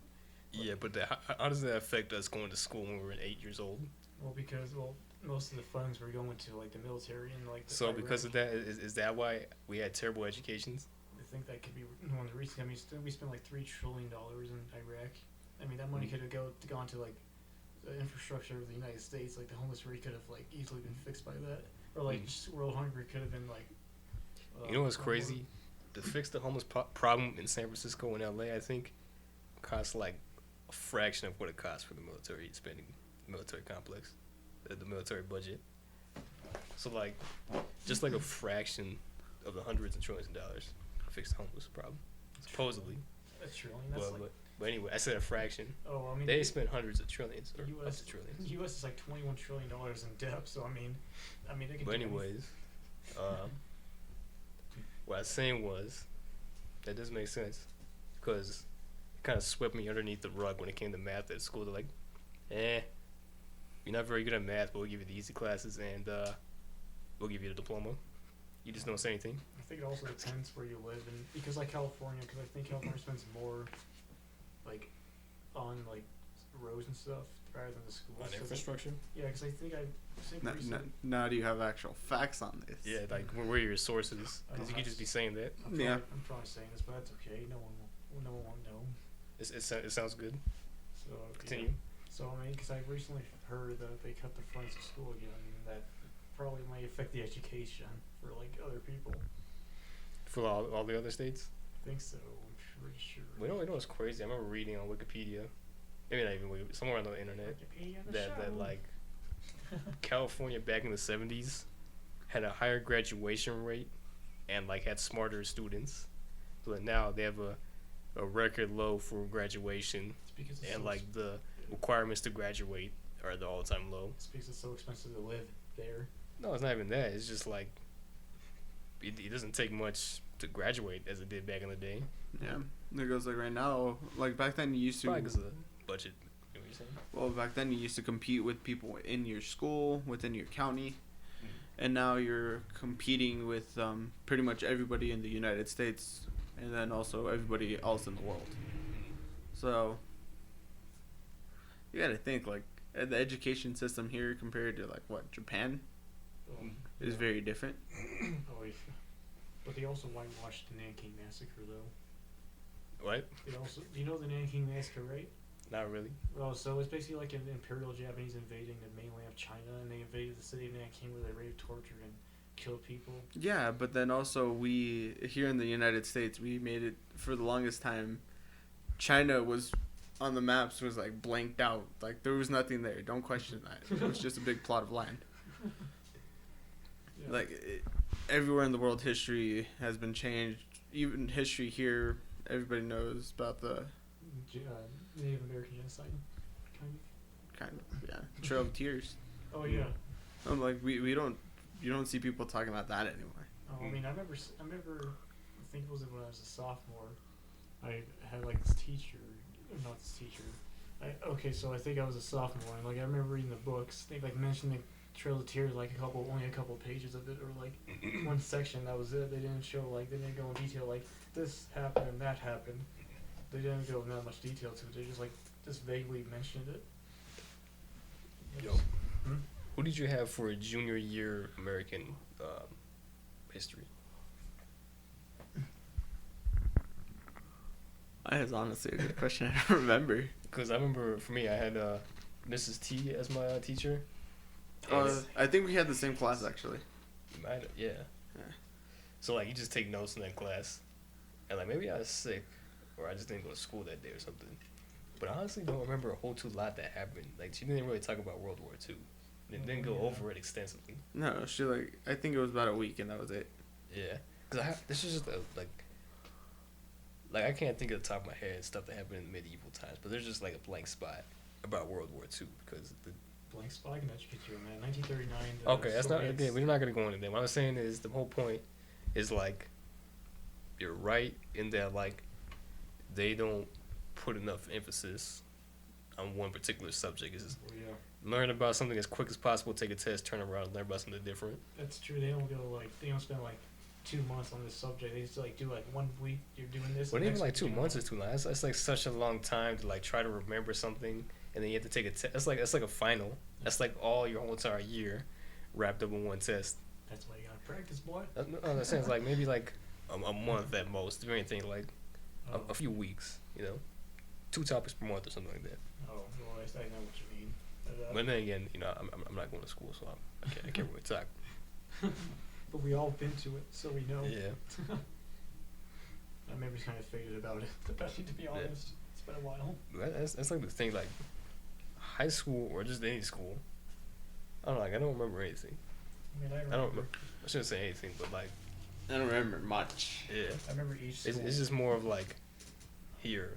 Yeah, but how does that affect us going to school when we were 8 years old? Well, because most of the funds were going to like the military and like. The So Iraq. because of that, is that why we had terrible educations? I think that could be one of the reasons. I mean, we spent like $3 trillion in Iraq. I mean, that money could have gone to like the infrastructure of the United States. Like the homeless rate could have like easily been fixed by that, or like just world hunger could have been like. You know what's crazy? To fix the homeless problem in San Francisco and LA, I think, costs like a fraction of what it costs for the military spending, military complex, the military budget. So like, just like a fraction of the hundreds and trillions of dollars to fix the homeless problem, supposedly. A trillion. That's But anyway, I said a fraction. Oh, I mean. They spent hundreds of trillions or US, up to trillions. The U.S. is like $21 trillion in debt. So I mean, they can. But anyways, what I was saying was, that doesn't make sense, because it kind of swept me underneath the rug when it came to math at school. They're like, you're not very good at math, but we'll give you the easy classes and we'll give you the diploma. You just don't say anything. I think it also depends where you live, and because like California, because I think California spends more, like, on like roads and stuff rather than the schools. On infrastructure? Yeah, because I think Now do you have actual facts on this? Yeah, like where are your sources? Because you could just be saying that. I'm probably saying this, but that's okay. No one will know. It sounds good. So Continue. Yeah. So I mean, because I recently heard that they cut the funds to school again, and that probably might affect the education for like other people. For all the other states? I think so. I'm pretty sure. We know what's crazy. I remember reading on Wikipedia, maybe not even Wikipedia, somewhere on the internet, that like California back in the 70s had a higher graduation rate and like had smarter students, but now they have a record low for graduation, and like the requirements to graduate are the all-time low. It's because it's so expensive to live there. No, it's not even that. It's just like it doesn't take much to graduate as it did back in the day. Yeah, it goes like right now. Like back then, you used to. Probably because of the budget. You know what you're saying? Well, back then you used to compete with people in your school, within your county, and now you're competing with pretty much everybody in the United States, and then also everybody else in the world. So you got to think like the education system here compared to like what Japan is very different. Oh, yeah. But they also whitewashed the Nanking Massacre, though. What? They also, you know the Nanking Massacre, right? Not really. Well, so it's basically like an Imperial Japanese invading the mainland of China, and they invaded the city of Nanking where they raped, tortured, and killed people. Yeah, but then also we here in the United States, we made it for the longest time. China was on the maps was like blanked out, like there was nothing there. Don't question that. It was just a big plot of land. Yeah. Like everywhere in the world, history has been changed. Even history here, everybody knows about the Native American genocide, kind of yeah Trail of Tears. Oh yeah. I'm like you don't see people talking about that anymore. Oh, I mean, I remember. I think it was when I was a sophomore. I had like this teacher, not this teacher. So I think I was a sophomore, and like I remember reading the books. They like mentioned the Trail of Tears, like only a couple pages of it, or like one section. That was it. They didn't go in detail like this happened and that happened. They didn't go in that much detail to it. They just vaguely mentioned it. Yo, who did you have for a junior year American history? That is honestly a good question. I don't remember. Because I remember for me, I had Mrs. T as my teacher. I think we had the same class actually. Yeah. So like, you just take notes in that class, and like maybe I was sick, or I just didn't go to school that day or something. but I honestly don't remember a whole lot that happened. Like, she didn't really talk about World War II. They didn't go over it extensively. No, she I think it was about a week and that was it. Yeah, because this is just like I can't think of the top of my head stuff that happened in medieval times, but there's just like a blank spot about World War II because the blank spot. I can educate you on that. 1939. Okay, that's not again. We're not gonna go into that. What I'm saying is the whole point is like you're right in that like they don't put enough emphasis on one particular subject. It's just learn about something as quick as possible, take a test, turn around, and learn about something different. That's true. They don't spend like 2 months on this subject. They just like do like 1 week. You're doing this. But even like 2 months is too long. That's like such a long time to like try to remember something, and then you have to take a test. That's like a final. That's like all your whole entire year wrapped up in one test. That's why you gotta practice, boy. No, that sounds like maybe like a month at most. If anything, like a few weeks. 2 topics per month or something like that. Oh, well, I know what you mean. But then again, I'm not going to school, so I can't really talk. But we all been to it, so we know. Yeah. My memory's kind of faded about it, to be honest. Yeah. It's been a while. That's like the thing, like high school or just any school. I don't know, like I don't remember anything. I don't remember. I shouldn't say anything, but like I don't remember much. Yeah. I remember each school. It's just more of like, here,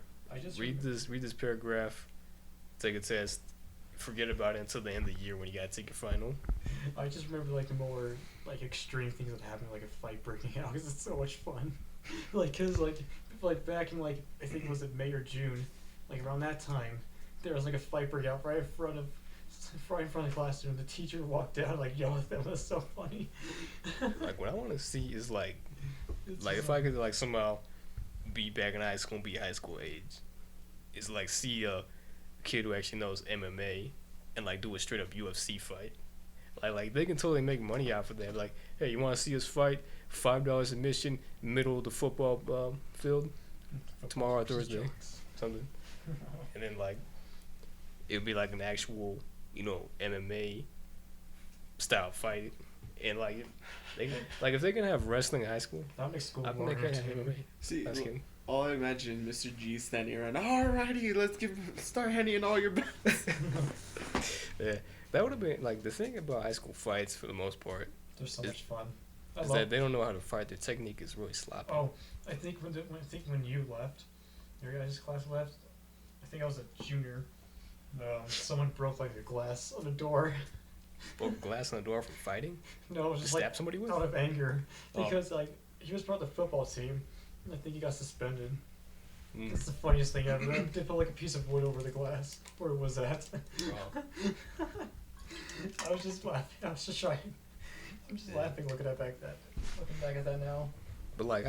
read this paragraph, take a test, forget about it until the end of the year when you gotta take your final. I just remember like the more like extreme things that happened, like a fight breaking out, because it's so much fun. Cause back in like I think it was in May or June, like around that time, there was like a fight break out right in front of the classroom. The teacher walked out like yelled at them. It was so funny. Like what I want to see is like if I could like somehow be back in high school and be high school age, is like see a kid who actually knows MMA and like do a straight up UFC fight. Like they can totally make money off of that. Like, hey, you want to see us fight? $5 admission, middle of the football field, tomorrow or Thursday, something. And then like it would be like an actual, MMA style fight. And like if they can have wrestling in high school, that makes school I think they can have MMA. See, all I imagine Mr. G standing around. Alrighty, let's start handing in all your bets. Yeah, that would have been like the thing about high school fights for the most part. They're so much fun. Is that they don't know how to fight. Their technique is really sloppy. Oh, I think when you left, your guys' class left. I think I was a junior. Someone broke like a glass on the door. Broke glass on the door from fighting? No, it was just like stab somebody with? Out of anger because like he was part of the football team, and I think he got suspended. That's the funniest thing ever. They put like a piece of wood over the glass where it was at. Oh. I was just laughing. I'm just laughing looking back at that now. But like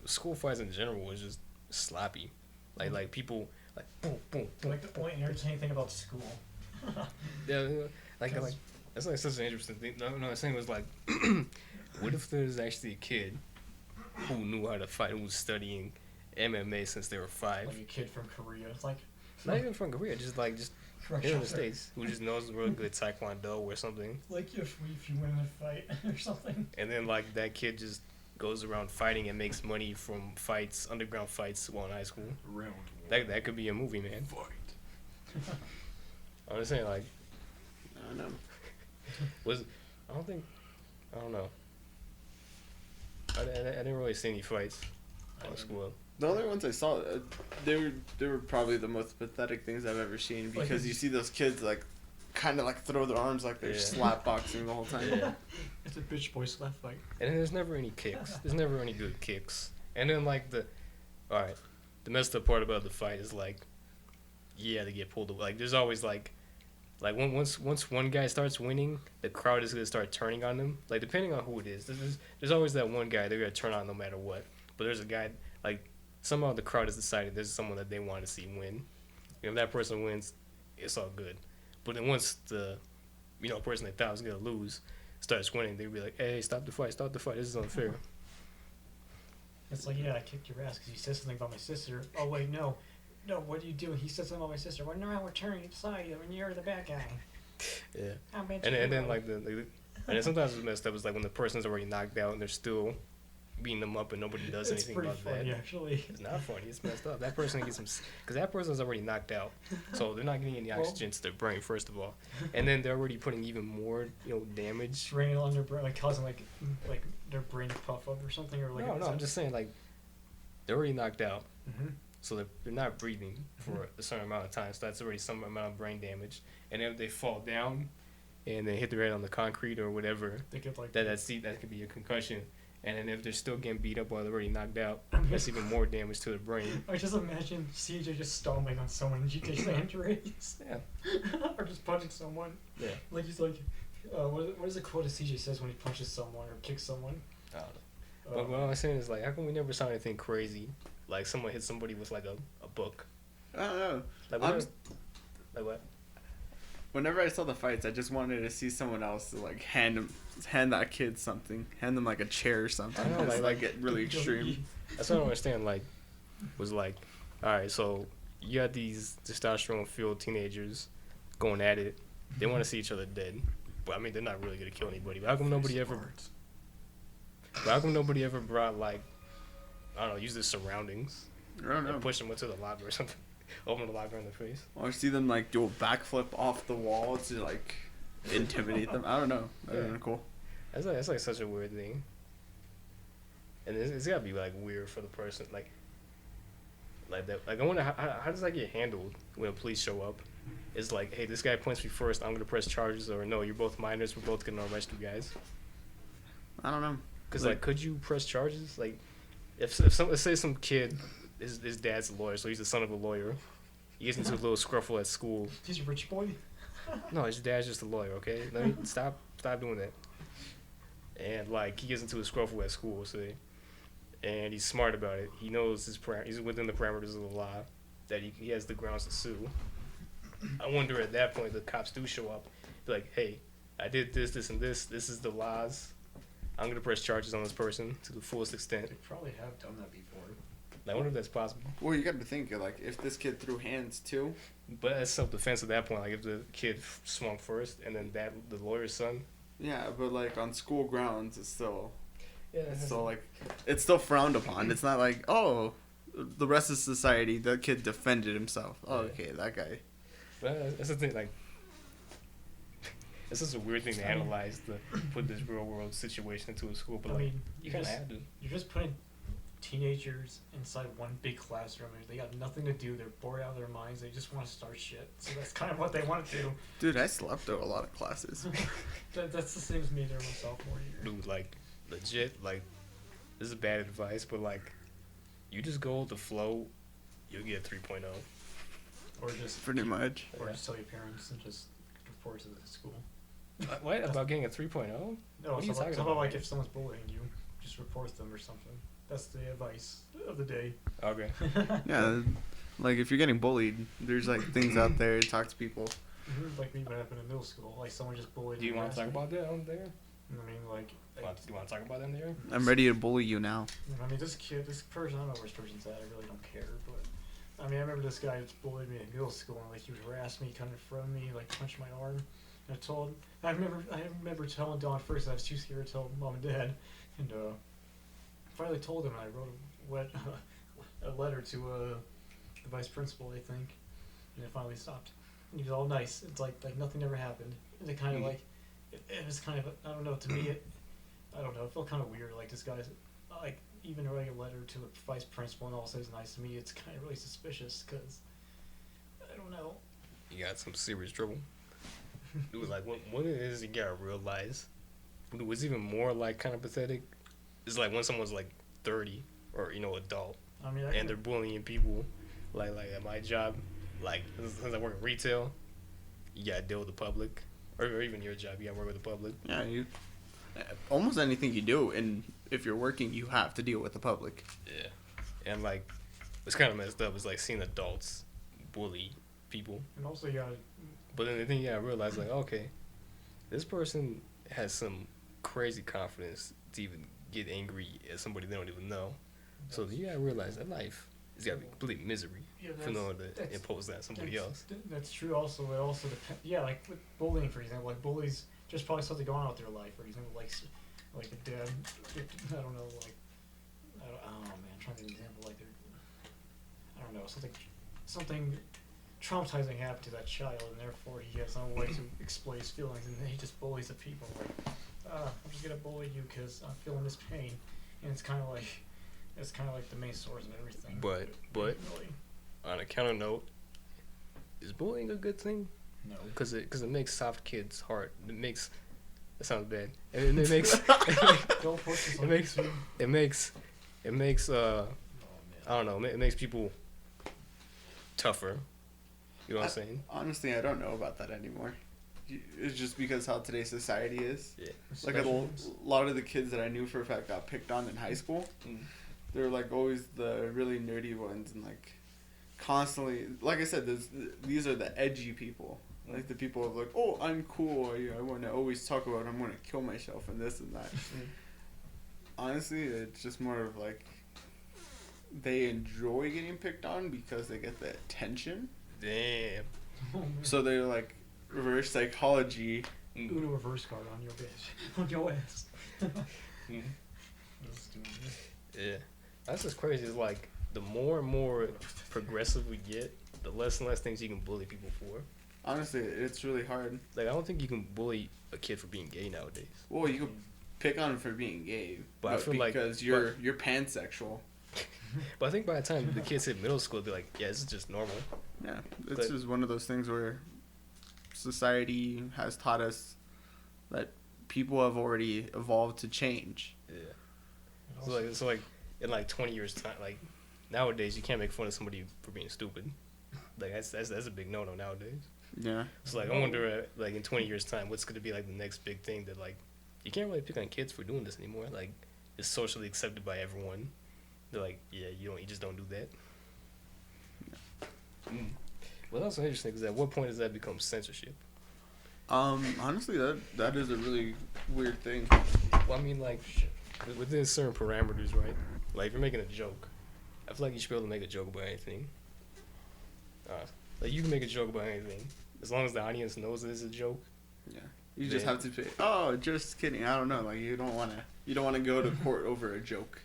school fights in general was just sloppy. Like people like boom boom boom. Like the point entertaining thing about school. Yeah, like that's like such an interesting thing. No, I'm saying was like, what if there's actually a kid who knew how to fight, who was studying MMA since they were 5? Like a kid from Korea. It's like not even from Korea, just here in the States, who just knows really good Taekwondo or something. Like if you win a fight or something. And then like that kid just goes around fighting and makes money from fights, underground fights while in high school. That could be a movie, man. Fight. I'm just saying, like, I don't know. I don't know. I didn't really see any fights on school. The only ones I saw, they were probably the most pathetic things I've ever seen, because you see those kids like kind of like throw their arms like they're slap boxing the whole time. Yeah. It's a bitch boy slap fight. And then there's never any kicks. There's never any good kicks. And then like the messed up part about the fight is like, they get pulled away. Like there's always like once one guy starts winning, the crowd is gonna start turning on them. Like depending on who it is, there's always that one guy they're gonna turn on no matter what. But there's a guy like somehow the crowd has decided there's someone that they want to see win. If that person wins, it's all good. But then once the person they thought was gonna lose starts winning, they'll be like, hey, stop the fight, this is unfair. It's like, I kicked your ass because you said something about my sister. Oh wait, no, what are you doing? He said something about my sister. Well, no, we're turning aside when you're the bad guy. Yeah. And then like and then sometimes it's messed up is like when the person's already knocked out and they're still beating them up and nobody does It's anything pretty about funny, that. actually. It's not funny. It's messed up. That person gets some, because that person's already knocked out, so they're not getting any oxygen to their brain first of all, and then they're already putting even more, damage. Draining on their brain, like causing like their brain to puff up or something, or like. No, I'm just saying like, they're already knocked out, so they're not breathing for a certain amount of time. So that's already some amount of brain damage, and then if they fall down, and they hit their head on the concrete or whatever, They get like that could be a concussion. And then if they're still getting beat up while they're already knocked out, that's even more damage to the brain. I just imagine CJ just stomping on someone in GTA San Andreas. Yeah. Or just punching someone. Yeah. Like he's like, what is the quote that CJ says when he punches someone or kicks someone? I don't know. But what I'm saying is like, how come we never saw anything crazy? Like someone hit somebody with like a book. I don't know. Like what? Whenever I saw the fights, I just wanted to see someone else like hand that kid something, hand them like a chair or something. I know, Just, like get really extreme. That's what I don't understand. Like, was like, all right, so you got these testosterone-filled teenagers going at it. They want to see each other dead, but I mean, they're not really gonna kill anybody. But how come nobody ever? But how come nobody ever brought like, I don't know, use the surroundings I don't know. and push them into the locker or something? Open the locker in the face. Or see them like do a backflip off the wall to like intimidate them. I don't know. That'd Yeah. be cool. That's like such a weird thing. And it's gotta be like weird for the person like that. Like I wonder how does that get handled when police show up? It's like, hey, this guy points me first. I'm gonna press charges, or no, you're both minors. We're both gonna arrest you guys. I don't know. Cause like could you press charges? Like if let's say some kid, his dad's a lawyer, so he's the son of a lawyer. He gets into a little scruffle at school. He's a rich boy. No, his dad's just a lawyer. Okay, stop doing that. And like he gets into a scruffle at school, say, and he's smart about it. He knows he's within the parameters of the law, that he has the grounds to sue. I wonder at that point the cops do show up, be like, hey, I did this, and this. This is the laws. I'm gonna press charges on this person to the fullest extent. They probably have done that before. I wonder if that's possible. Well, you got to think like if this kid threw hands too. But that's self-defense at that point. Like if the kid swung first, and then the lawyer's son. Yeah, but like on school grounds, it's still. Yeah. It's still like, it's still frowned upon. It's not like, oh, the rest of society, the kid defended himself. Oh, okay, that guy. But that's the thing. Like, it's just a weird thing to analyze to put this real world situation into a school. But I like, mean, you kind of have to. You're just putting teenagers inside one big classroom. They got nothing to do. They're bored out of their minds. They just want to start shit. So that's kind of what they want to do. Dude, I slept through a lot of classes. That's the same as me during my sophomore year. Dude, like, legit, like, this is bad advice, but like, you just go with the flow, you'll get a 3.0. Or just Pretty much. Or just tell your parents and just report to the school. What about getting a 3.0? No, What are you talking how about? like if someone's bullying you, just report them or something. That's the advice of the day. Okay. Yeah, like if you're getting bullied, there's like things out there. Talk to people. Like me, what happened in middle school. Like someone just bullied Do you me, want to talk harassed me. about that on there? I mean, like, Do you want to talk about them there? I'm ready to bully you now. I mean, this person, I don't know where this person's at. I really don't care. But I mean, I remember this guy just bullied me in middle school, and like he would harass me, kind of in front of me, like punch my arm. And I remember telling Don first I was too scared to tell mom and dad, and finally told him. And I wrote a letter to the vice principal, I think, and it finally stopped. And he was all nice. It's like nothing ever happened. And it kind of like it was kind of I don't know, to me I don't know, it felt kind of weird. Like this guy's like even writing a letter to the vice principal and all says nice to me. It's kind of really suspicious because I don't know. You got some serious trouble. It was like, when it is you gotta realize, it was even more like kind of pathetic. It's like when someone's like 30 or adult, I mean, and they're bullying people, like at my job, like since I work in retail, you gotta deal with the public, or even your job, you gotta work with the public. Yeah, you. Almost anything you do, and if you're working, you have to deal with the public. Yeah, and like, it's kind of messed up. It's like seeing adults bully people. and also you gotta. But then you gotta realize, like, okay, this person has some crazy confidence to even get angry at somebody they don't even know. So you gotta realize that life is gotta be complete misery for no one to impose that on somebody else. That's true. Also, it also depends. Yeah, like with bullying, for example, like bullies just probably something going on with their life. For example, like a dad, I don't know, like trying to think of an example, like I don't know, something traumatizing happened to that child, and therefore he has no way to explain his feelings, and then he just bullies the people. Like, I'm just gonna bully you because I'm feeling this pain, and it's kind of like the main source of everything. But really, on a counter note, is bullying a good thing? no, Because it makes soft kids hard. That sounds bad. And it makes don't push this it on makes YouTube. it makes Oh, I don't know. It makes people tougher. You know what I'm saying? Honestly, I don't know about that anymore. It's just because how today's society is. Yeah. Like a lot of the kids that I knew for a fact got picked on in high school. They're like always the really nerdy ones and like constantly. Like I said, these are the edgy people. Like the people of like, oh, I'm cool. I want to always talk about I'm going to kill myself and this and that. Honestly, it's just more of like they enjoy getting picked on because they get the attention. Damn. Oh, man. So they're like reverse psychology. Uno reverse card on your bitch. On your ass. Yeah. That's just crazy. It's like the more and more progressive we get, the less and less things you can bully people for. Honestly, it's really hard. Like, I don't think you can bully a kid for being gay nowadays. Well, you could pick on him for being gay, But I feel like- because you're pansexual. But I think by the time the kids hit middle school, they'll be like, yeah, this is just normal. Yeah, it's But- just one of those things where society has taught us that people have already evolved to change. Yeah. So like in like 20 years time, like nowadays you can't make fun of somebody for being stupid. Like that's a big no-no nowadays. Yeah. So like I wonder like in 20 years time what's gonna be like the next big thing that like you can't really pick on kids for doing this anymore. Like it's socially accepted by everyone. They're like, yeah, you just don't do that. Well, that's interesting because at what point does that become censorship? Honestly, that is a really weird thing. Well, I mean, like, within certain parameters, right? Like, if you're making a joke, I feel like you should be able to make a joke about anything. Like, you can make a joke about anything. As long as the audience knows it's a joke. Yeah. You just Yeah. have to say, "Oh, just kidding." I don't know. Like you don't want to go to court over a joke.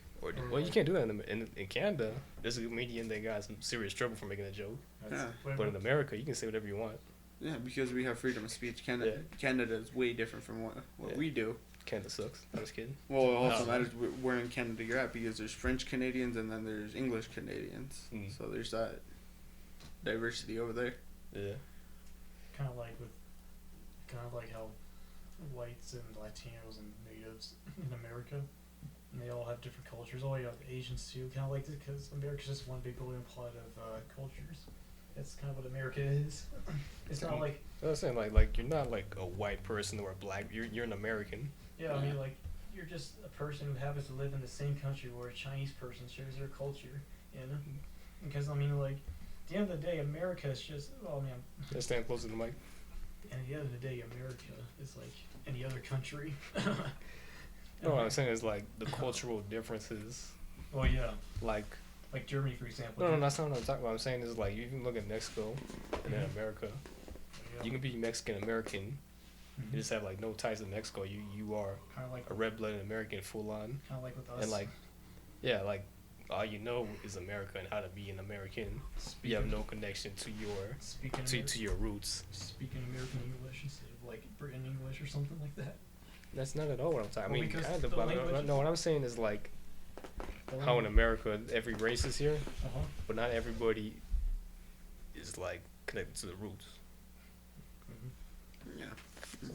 Well, you can't do that in Canada. There's a comedian that got some serious trouble for making a joke. Yeah. But in America, you can say whatever you want. Yeah, because we have freedom of speech. Canada is way different from what Yeah. we do. Canada sucks. I'm just kidding. Well, it also No. matters where in Canada you're at because there's French Canadians and then there's English Canadians. Mm. So there's that diversity over there. Yeah. Kind of like how whites and Latinos and natives in America, and they all have different cultures. Oh, you have Asians too. Kind of like this because America's just one big melting pot of cultures. That's kind of what America is. It's not like I was saying like you're not like a white person or a black. You're an American. yeah. I mean like you're just a person who happens to live in the same country where a Chinese person shares their culture. You know, because I mean like at the end of the day, America is just well, man. Let's stand closer to the mic. And at the end of the day, America is like any other country. No, what I'm saying is like the cultural differences. Well, yeah, Like like Germany, for example. no, that's not what I'm talking about. I'm saying is like you can look at Mexico and then America. Yeah. You can be Mexican American. Mhm. You just have like no ties to Mexico. You are Kind of like a red-blooded American full on. kind of like with us. And like, yeah, like all you know is America and how to be an American. speaking, You have no connection to your speaking to your roots. speaking American English instead of like Britain English or something like that. That's not at all what I'm talking. Well, I mean, because kind of. the But language no, what I'm saying is like The how in language- America every race is here, Uh-huh. but not everybody is like connected to the roots. Mhm. Yeah.